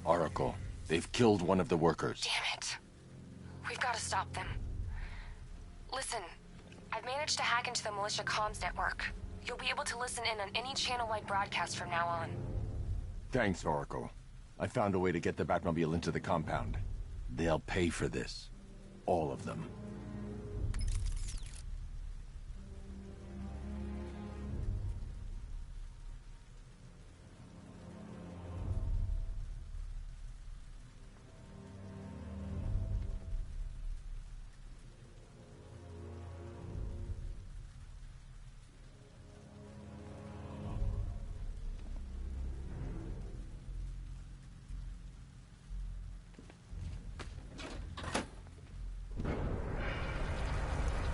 Oracle, they've killed one of the workers. Damn it. We've got to stop them. Listen, I've managed to hack into the militia comms network. You'll be able to listen in on any channel-wide broadcast from now on. Thanks, Oracle. I found a way to get the Batmobile into the compound. They'll pay for this. All of them.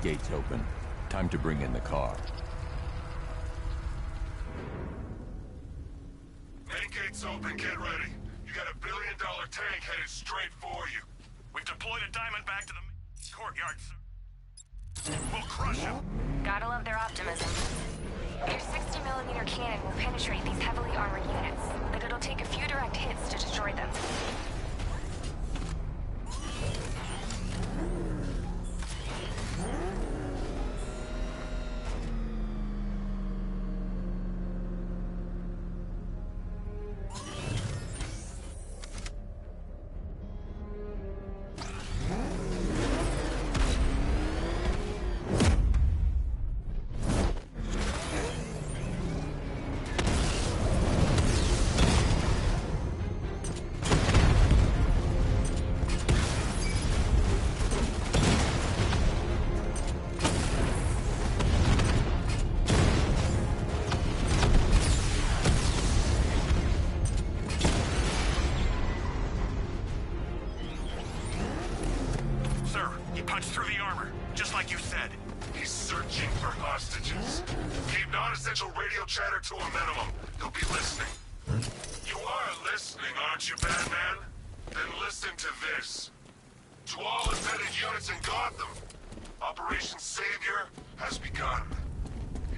Gates open. Time to bring in the car. Main gates open, get ready. You got $1 billion tank headed straight for you. We've deployed a Diamondback to the courtyard, sir. We'll crush him. Gotta love their optimism. Their 60mm cannon will penetrate these heavily armored units, but it'll take a few direct hits to destroy them. punched through the armor, just like you said. He's searching for hostages. Keep non-essential radio chatter to a minimum. He'll be listening. You are listening, aren't you, Batman? Then listen to this. To all embedded units in Gotham, Operation Savior has begun.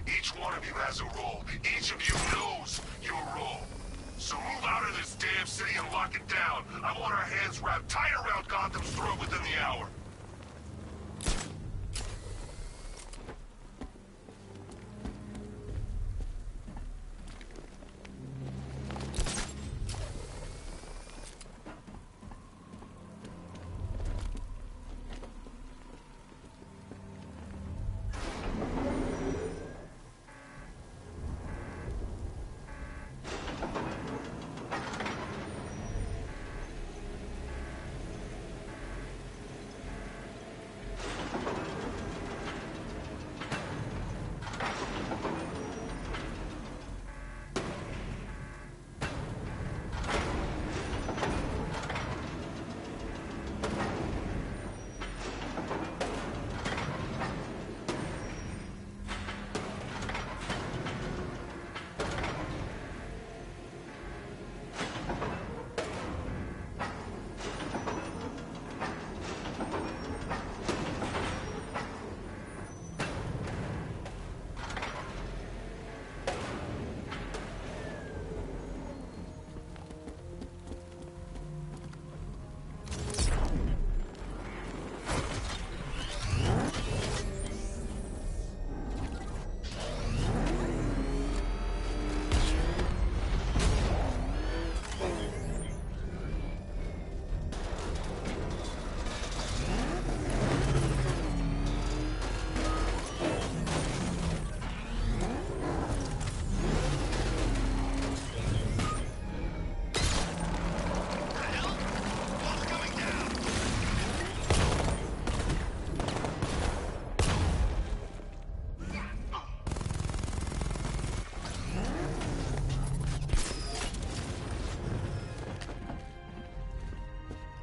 Each one of you has a role. Each of you knows your role. So move out of this damn city and lock it down. I want our hands wrapped tight around Gotham's throat within the hour.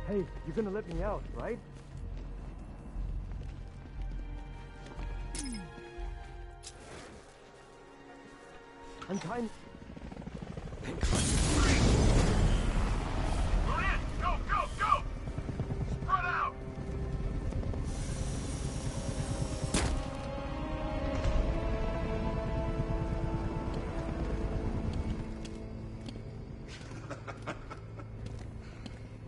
Hey, you're gonna let me out, right? I'm trying... Go, go, go! Spread out!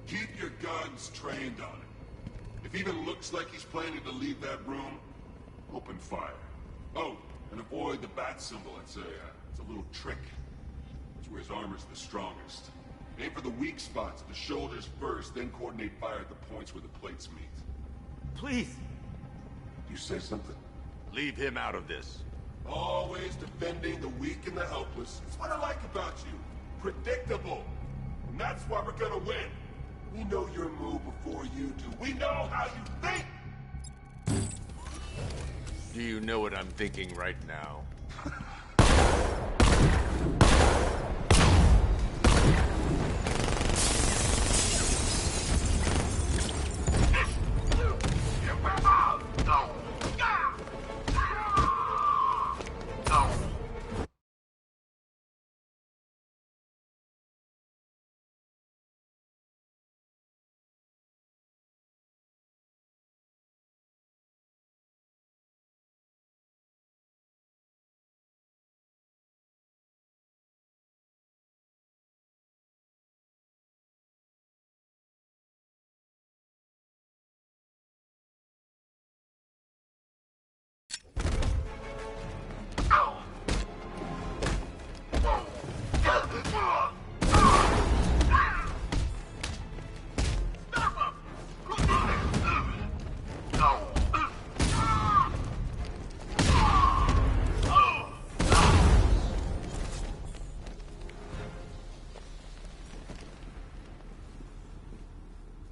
Keep your guns trained on him. If he even looks like he's planning to leave that room, open fire. Oh, and avoid the bat symbol. It's a little trick. It's where his armor's the strongest. Aim for the weak spots, the shoulders first, then coordinate fire at the points where the plates meet. Please! You say something? Leave him out of this. Always defending the weak and the helpless. It's what I like about you. Predictable. And that's why we're gonna win. We know your move before you do. We know how you think! Do you know what I'm thinking right now?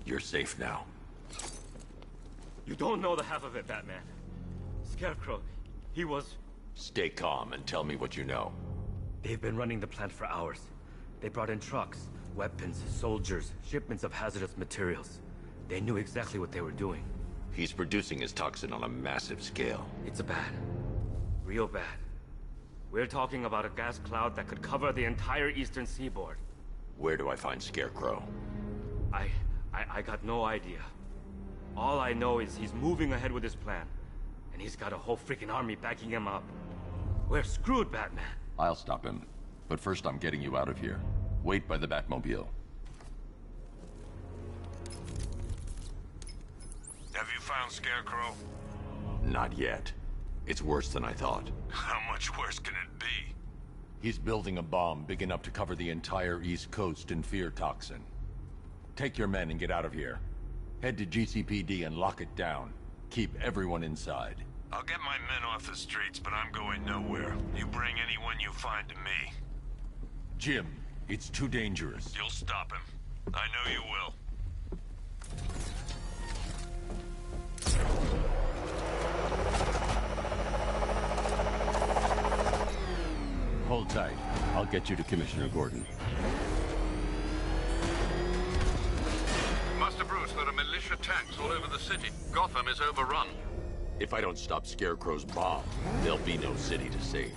You're safe now. You don't know the half of it, Batman. Scarecrow, he was... Stay calm and tell me what you know. They've been running the plant for hours. They brought in trucks, weapons, soldiers, shipments of hazardous materials. They knew exactly what they were doing. He's producing his toxin on a massive scale. It's bad. Real bad. We're talking about a gas cloud that could cover the entire eastern seaboard. Where do I find Scarecrow? I got no idea. All I know is he's moving ahead with his plan. And he's got a whole freaking army backing him up. We're screwed, Batman. I'll stop him. But first I'm getting you out of here. Wait by the Batmobile. Have you found Scarecrow? Not yet. It's worse than I thought. How much worse can it be? He's building a bomb big enough to cover the entire East Coast in fear toxin. Take your men and get out of here. Head to GCPD and lock it down. Keep everyone inside. I'll get my men off the streets, but I'm going nowhere. You bring anyone you find to me. Jim, it's too dangerous. You'll stop him. I know you will. Hold tight. I'll get you to Commissioner Gordon. Master Bruce, there are militia tanks all over the city. Gotham is overrun. If I don't stop Scarecrow's bomb, there'll be no city to save.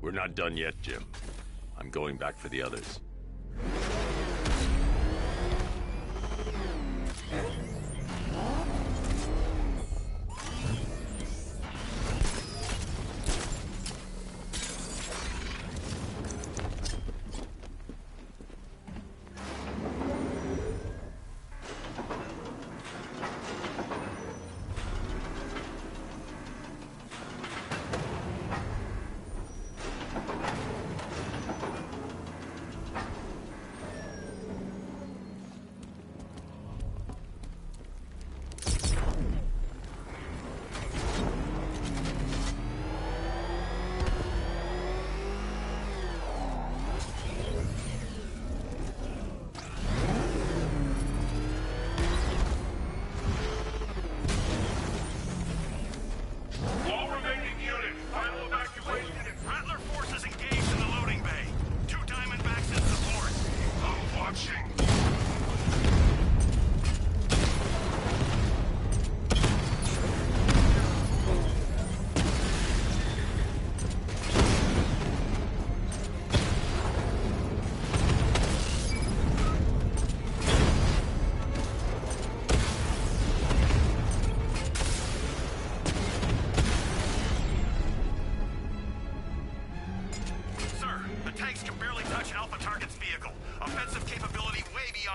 We're not done yet, Jim. I'm going back for the others.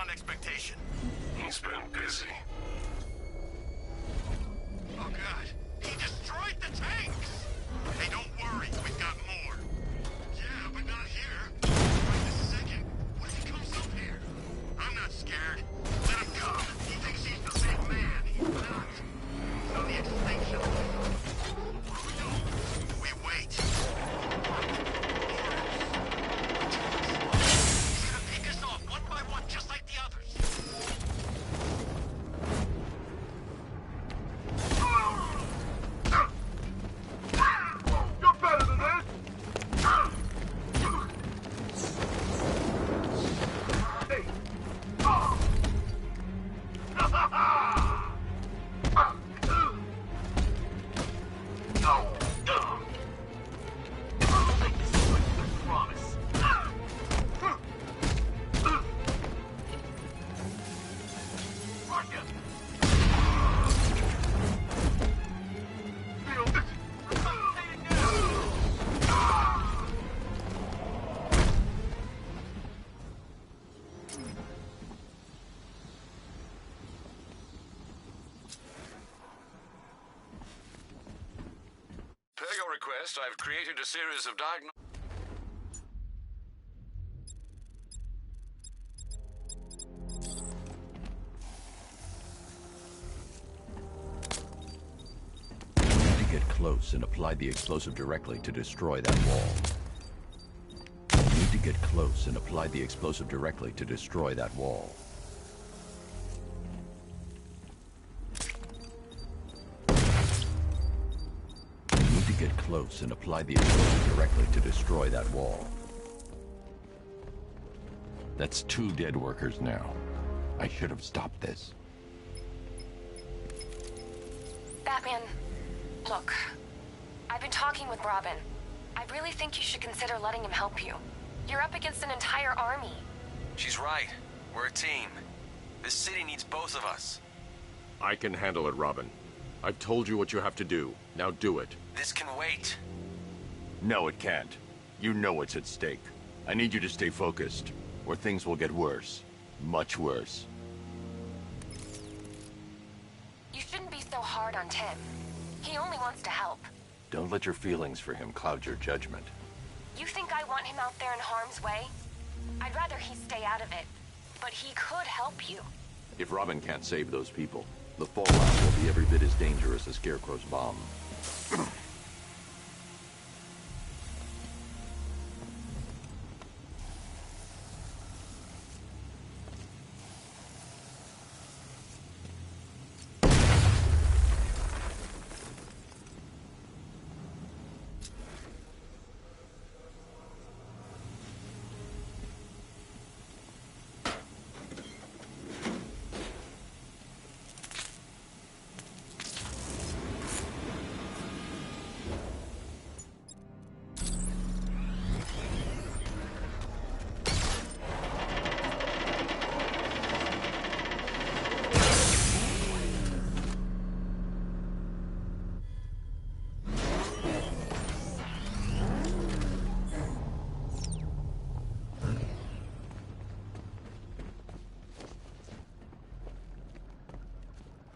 beyond expectation. He's been busy. Oh god, he destroyed the tanks! Hey, don't worry, we've got more. Yeah, but not here. Right this second. What if he comes up here? I'm not scared. Let him come. He thinks he's the big man. He's not. He's on the extinction list. We wait. He's gonna pick us off one by one, just like the others. You're better than this! Hey! Per your request, I've created a series of diagnostics. Get close and apply the explosive directly to destroy that wall. You need to get close and apply the explosive directly to destroy that wall. You need to get close and apply the explosive directly to destroy that wall. That's 2 dead workers now. I should have stopped this. Batman, look. I've been talking with Robin. I really think you should consider letting him help you. You're up against an entire army. She's right. We're a team. This city needs both of us. I can handle it, Robin. I've told you what you have to do. Now do it. This can wait. No, it can't. You know what's at stake. I need you to stay focused, or things will get worse. Much worse. You shouldn't be so hard on Tim. He only wants to help. Don't let your feelings for him cloud your judgment. You think I want him out there in harm's way? I'd rather he stay out of it. But he could help you. If Robin can't save those people, the fallout will be every bit as dangerous as Scarecrow's bomb.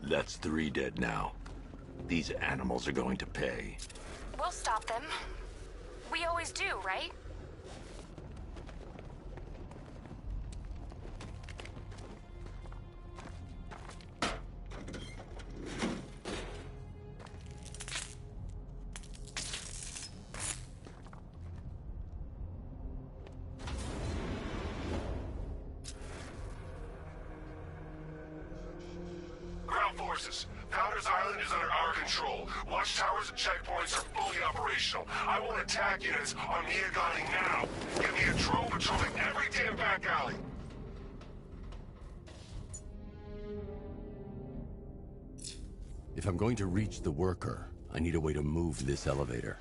That's 3 dead now. These animals are going to pay. We'll stop them. We always do, right? Powder's Island is under our control. Watchtowers and checkpoints are fully operational. I want attack units on Miagani now. Get me a drone patrolling every damn back alley. If I'm going to reach the worker, I need a way to move this elevator.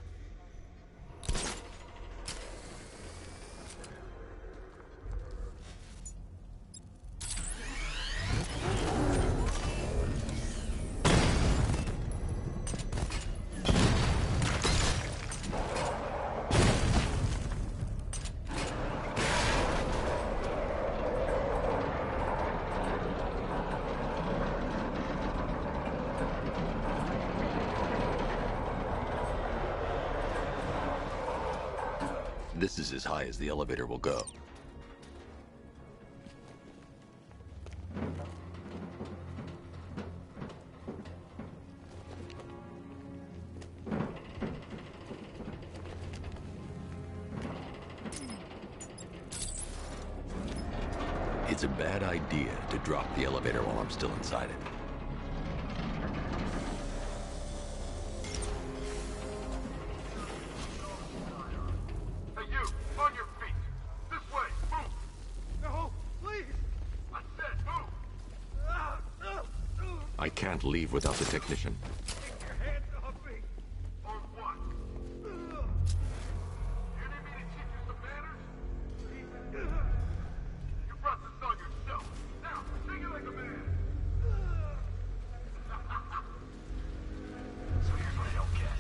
This is as high as the elevator will go. It's a bad idea to drop the elevator while I'm still inside it. Hey, you! On your feet! This way! Move! No! Please! I said move! I can't leave without the technician. Take your hands off me! On what? You need me to teach you some manners? You brought this on yourself. Now, take it like a man. So here's what I don't get.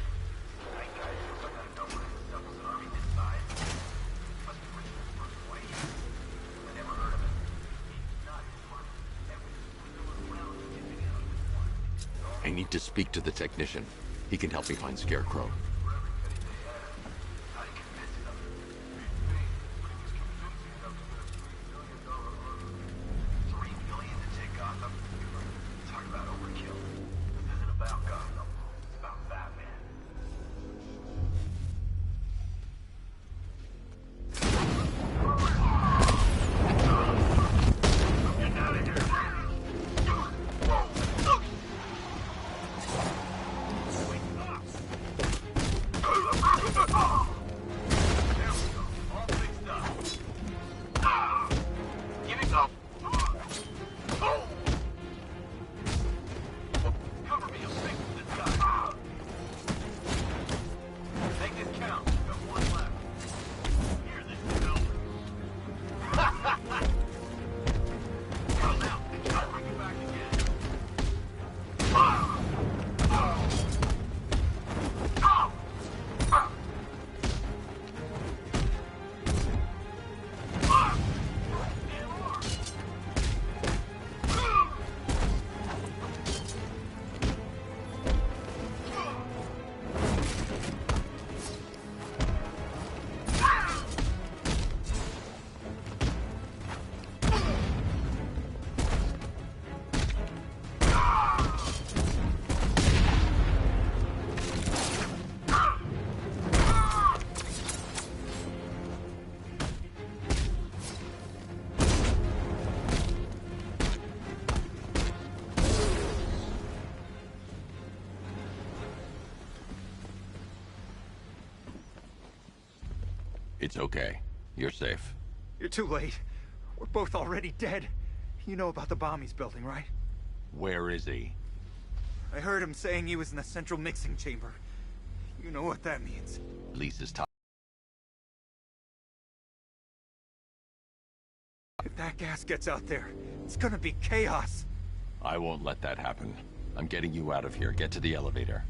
Night guys who come out of nowhere and assembles an army this size. Must be Richard's first wave. I never heard of it. He's not his money. Everything's still around to get me out of this one. I need to speak to the technician. He can help me find Scarecrow. Talk about overkill. This isn't about Gotham. It's about Batman. Get out of here! Give it up! Cover me, I'll fix this guy. Make this count. Got one left. Hear this is over. Come out and try to bring it back again. It's okay. You're safe. You're too late. We're both already dead. You know about the bomb he's building, right? Where is he? I heard him saying he was in the central mixing chamber. You know what that means. Lisa's top. If that gas gets out there, it's gonna be chaos. I won't let that happen. I'm getting you out of here. Get to the elevator.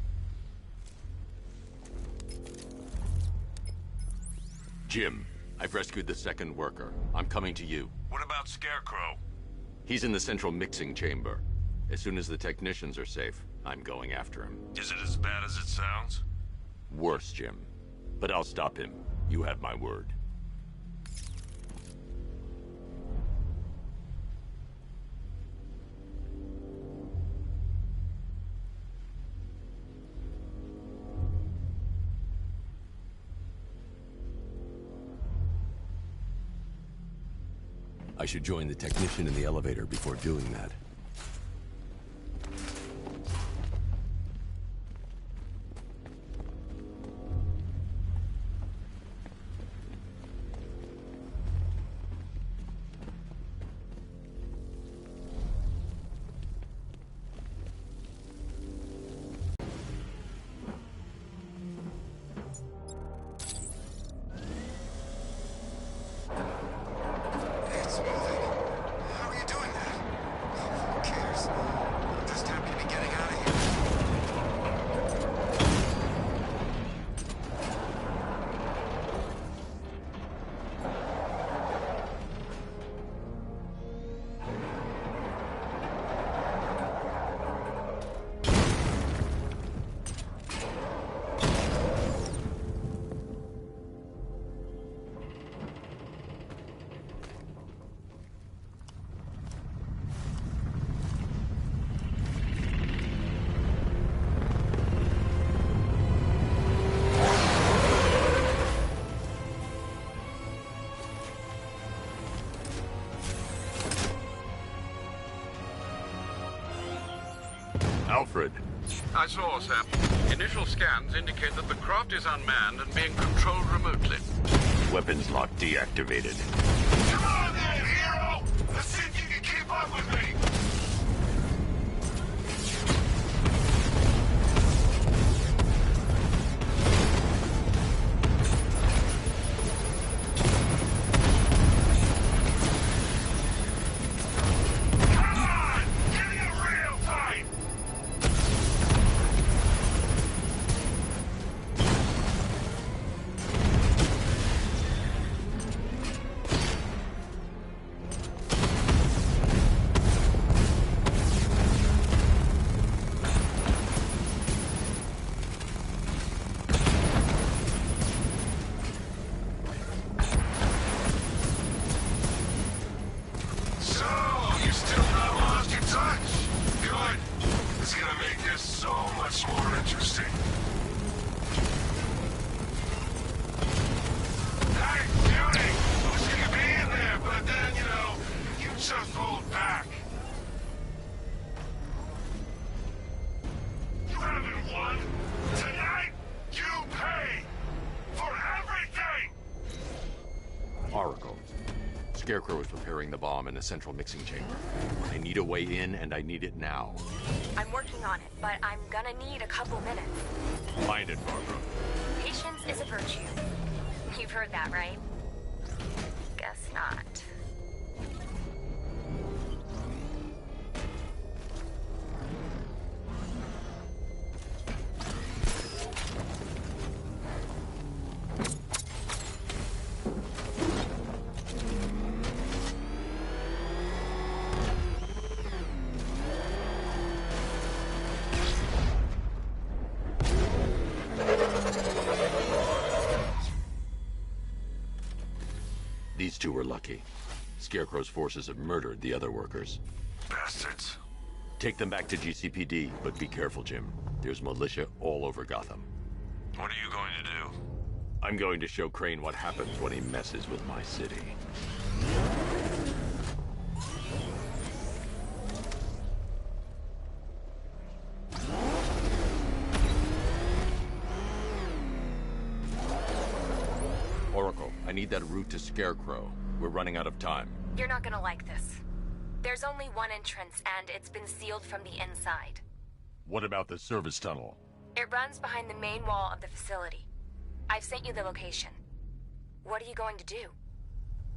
Jim, I've rescued the second worker. I'm coming to you. What about Scarecrow? He's in the central mixing chamber. As soon as the technicians are safe, I'm going after him. Is it as bad as it sounds? Worse, Jim. But I'll stop him. You have my word. I should join the technician in the elevator before doing that. Alfred. I saw, Sam. Initial scans indicate that the craft is unmanned and being controlled remotely. Weapons lock deactivated. Come on then, hero! Let's see if you can keep up with me! Scarecrow is preparing the bomb in the central mixing chamber. I need a way in, and I need it now. I'm working on it, but I'm gonna need a couple minutes. Find it, Barbara. Patience is a virtue. You've heard that, right? Guess not. These two were lucky. Scarecrow's forces have murdered the other workers. Bastards. Take them back to GCPD, but be careful, Jim. There's militia all over Gotham. What are you going to do? I'm going to show Crane what happens when he messes with my city. Oracle, I need that route to Scarecrow. We're running out of time. You're not gonna like this. There's only one entrance, and it's been sealed from the inside. What about the service tunnel? It runs behind the main wall of the facility. I've sent you the location. What are you going to do?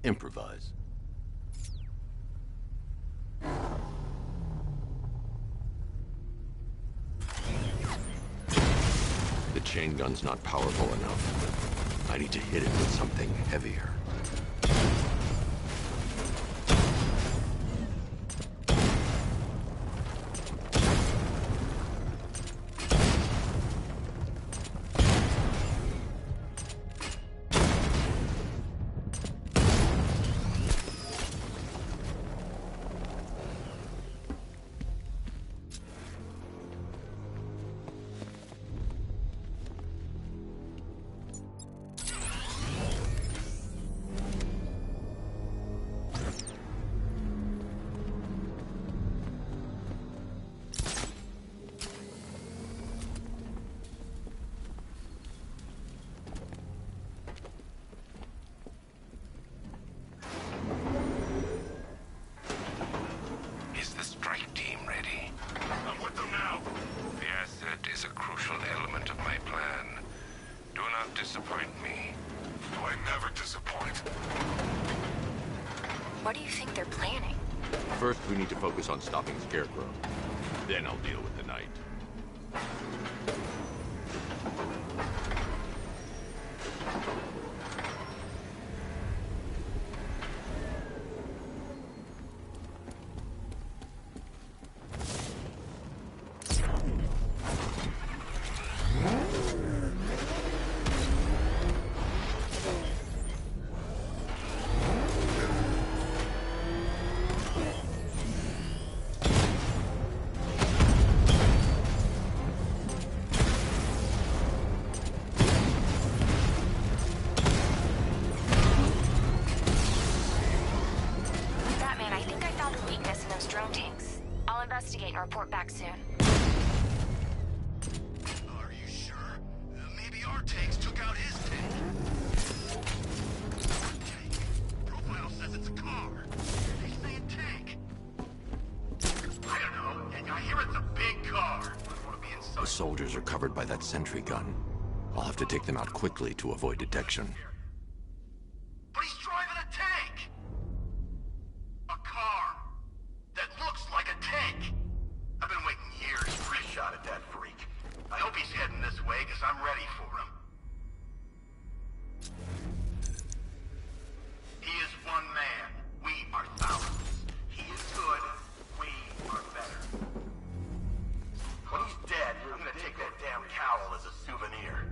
Improvise. The chain gun's not powerful enough. I need to hit it with something heavier. What do you think they're planning? First, we need to focus on stopping Scarecrow. Then I'll deal with the Knight. Batman, I think I found a weakness in those drone tanks. I'll investigate and report back soon. tanks took out his tank. Profile says it's a car. They say a tank. I don't know. I hear it's a big car. I want to be inside. The soldiers are covered by that sentry gun. I'll have to take them out quickly to avoid detection. But he's driving a tank! A car that looks like a tank! I've been waiting years for a shot at that freak. I hope he's heading this way, because I'm ready for him. He is one man. We are thousands. He is good. We are better. When he's dead, I'm gonna take that damn cowl as a souvenir.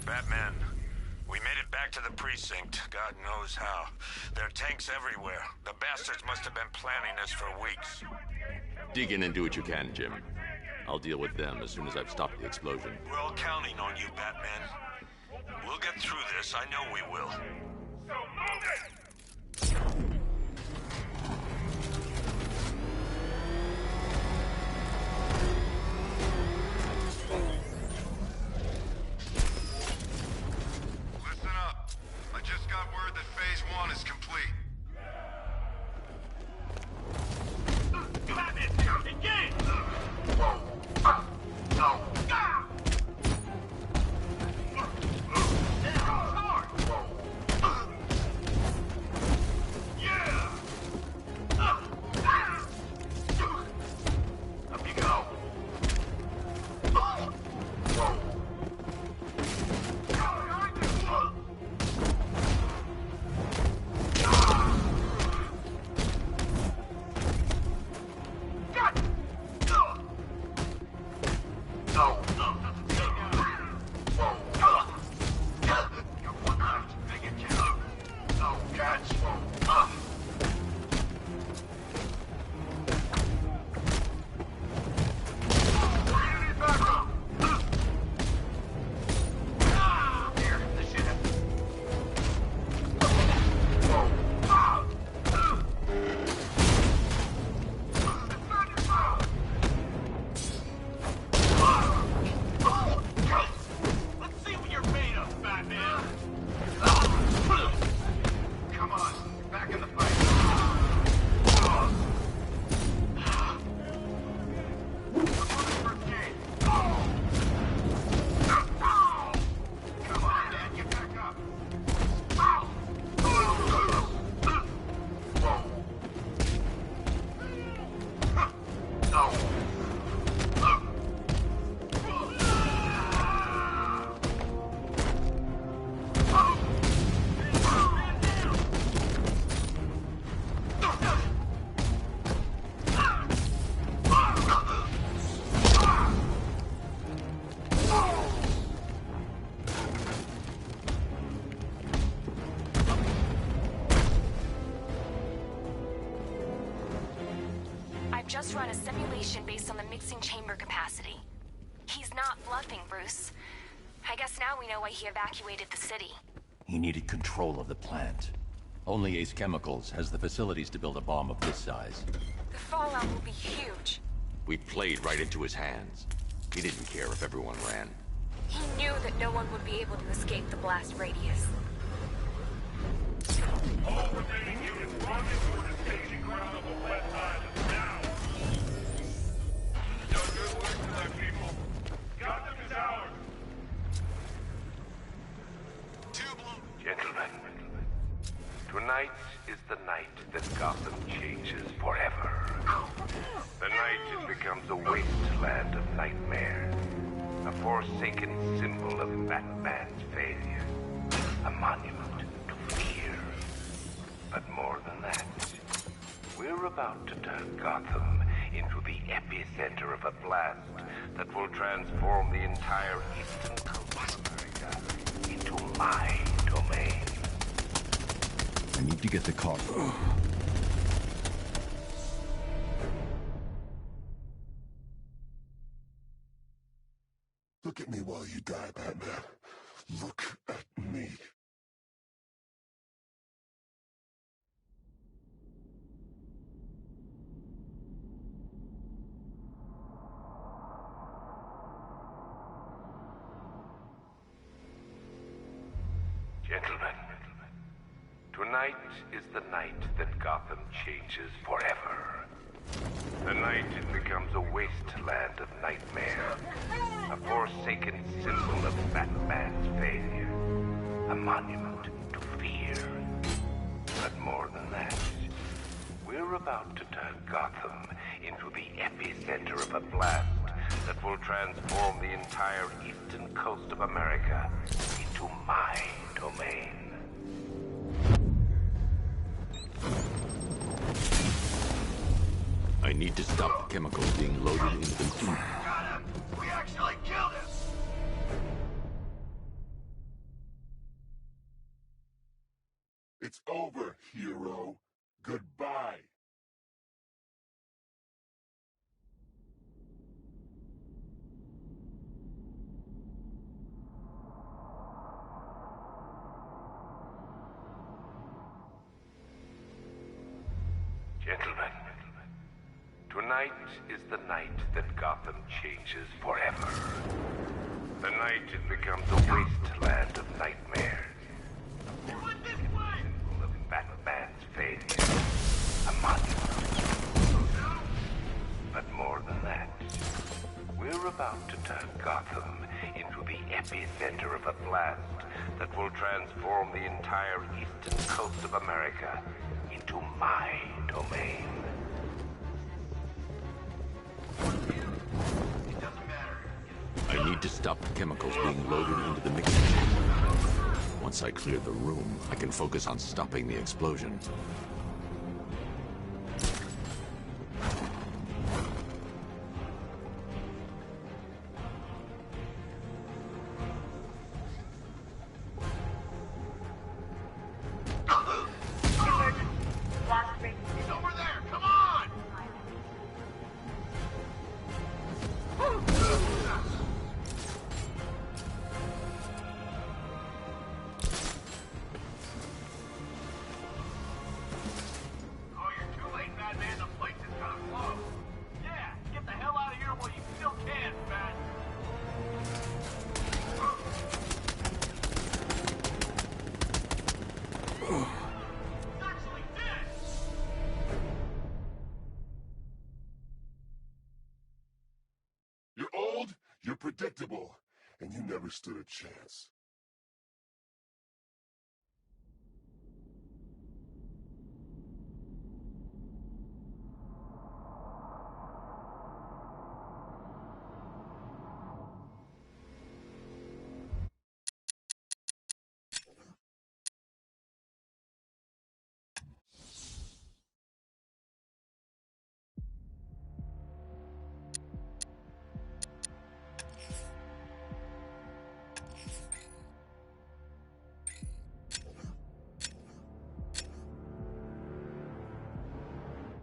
Batman, we made it back to the precinct. God knows how. There are tanks everywhere. The bastards must have been planning this for weeks. Dig in and do what you can, Jim. I'll deal with them as soon as I've stopped the explosion. We're all counting on you, Batman. We'll get through this. I know we will. So move it! Listen up. I just got word that Phase 1 is complete. Just run a simulation based on the mixing chamber capacity. He's not bluffing, Bruce. I guess now we know why he evacuated the city. He needed control of the plant. Only Ace Chemicals has the facilities to build a bomb of this size. The fallout will be huge. We played right into his hands. He didn't care if everyone ran. He knew that no one would be able to escape the blast radius. All remaining units rendezvous at the staging ground of the West Island now. Done good work tonight, people. Gotham is ours. Gentlemen, tonight is the night that Gotham changes forever. The night it becomes a wasteland of nightmares, a forsaken symbol of Batman's failure, a monument to fear. But more than that, we're about to turn Gotham into the epicenter of a blast that will transform the entire eastern coast of America into my domain. I need to get the car. Look at me while you die, Batman. Look at me. Gentlemen, tonight is the night that Gotham changes forever. The night it becomes a wasteland of nightmare, a forsaken symbol of Batman's failure, a monument to fear. But more than that, we're about to turn Gotham into the epicenter of a blast that will transform the entire eastern coast of America into my domain. I need to stop the chemicals being loaded into the... Got him! We actually killed him! It's over, hero. Goodbye. Gentlemen, tonight is the night that Gotham changes forever. The night it becomes a wasteland of nightmares. Full of Batman's failure. A monument. But more than that, we're about to turn Gotham into the epicenter of a blast that will transform the entire eastern coast of America into my domain. I need to stop the chemicals being loaded into the mixing chamber. Once I clear the room, I can focus on stopping the explosion. He's over there! Come on! Oh, you're too late, Batman. The place is gonna blow. Yeah, get the hell out of here while you still can, Bat. He's actually dead! You're old, you're predictable, and you never stood a chance.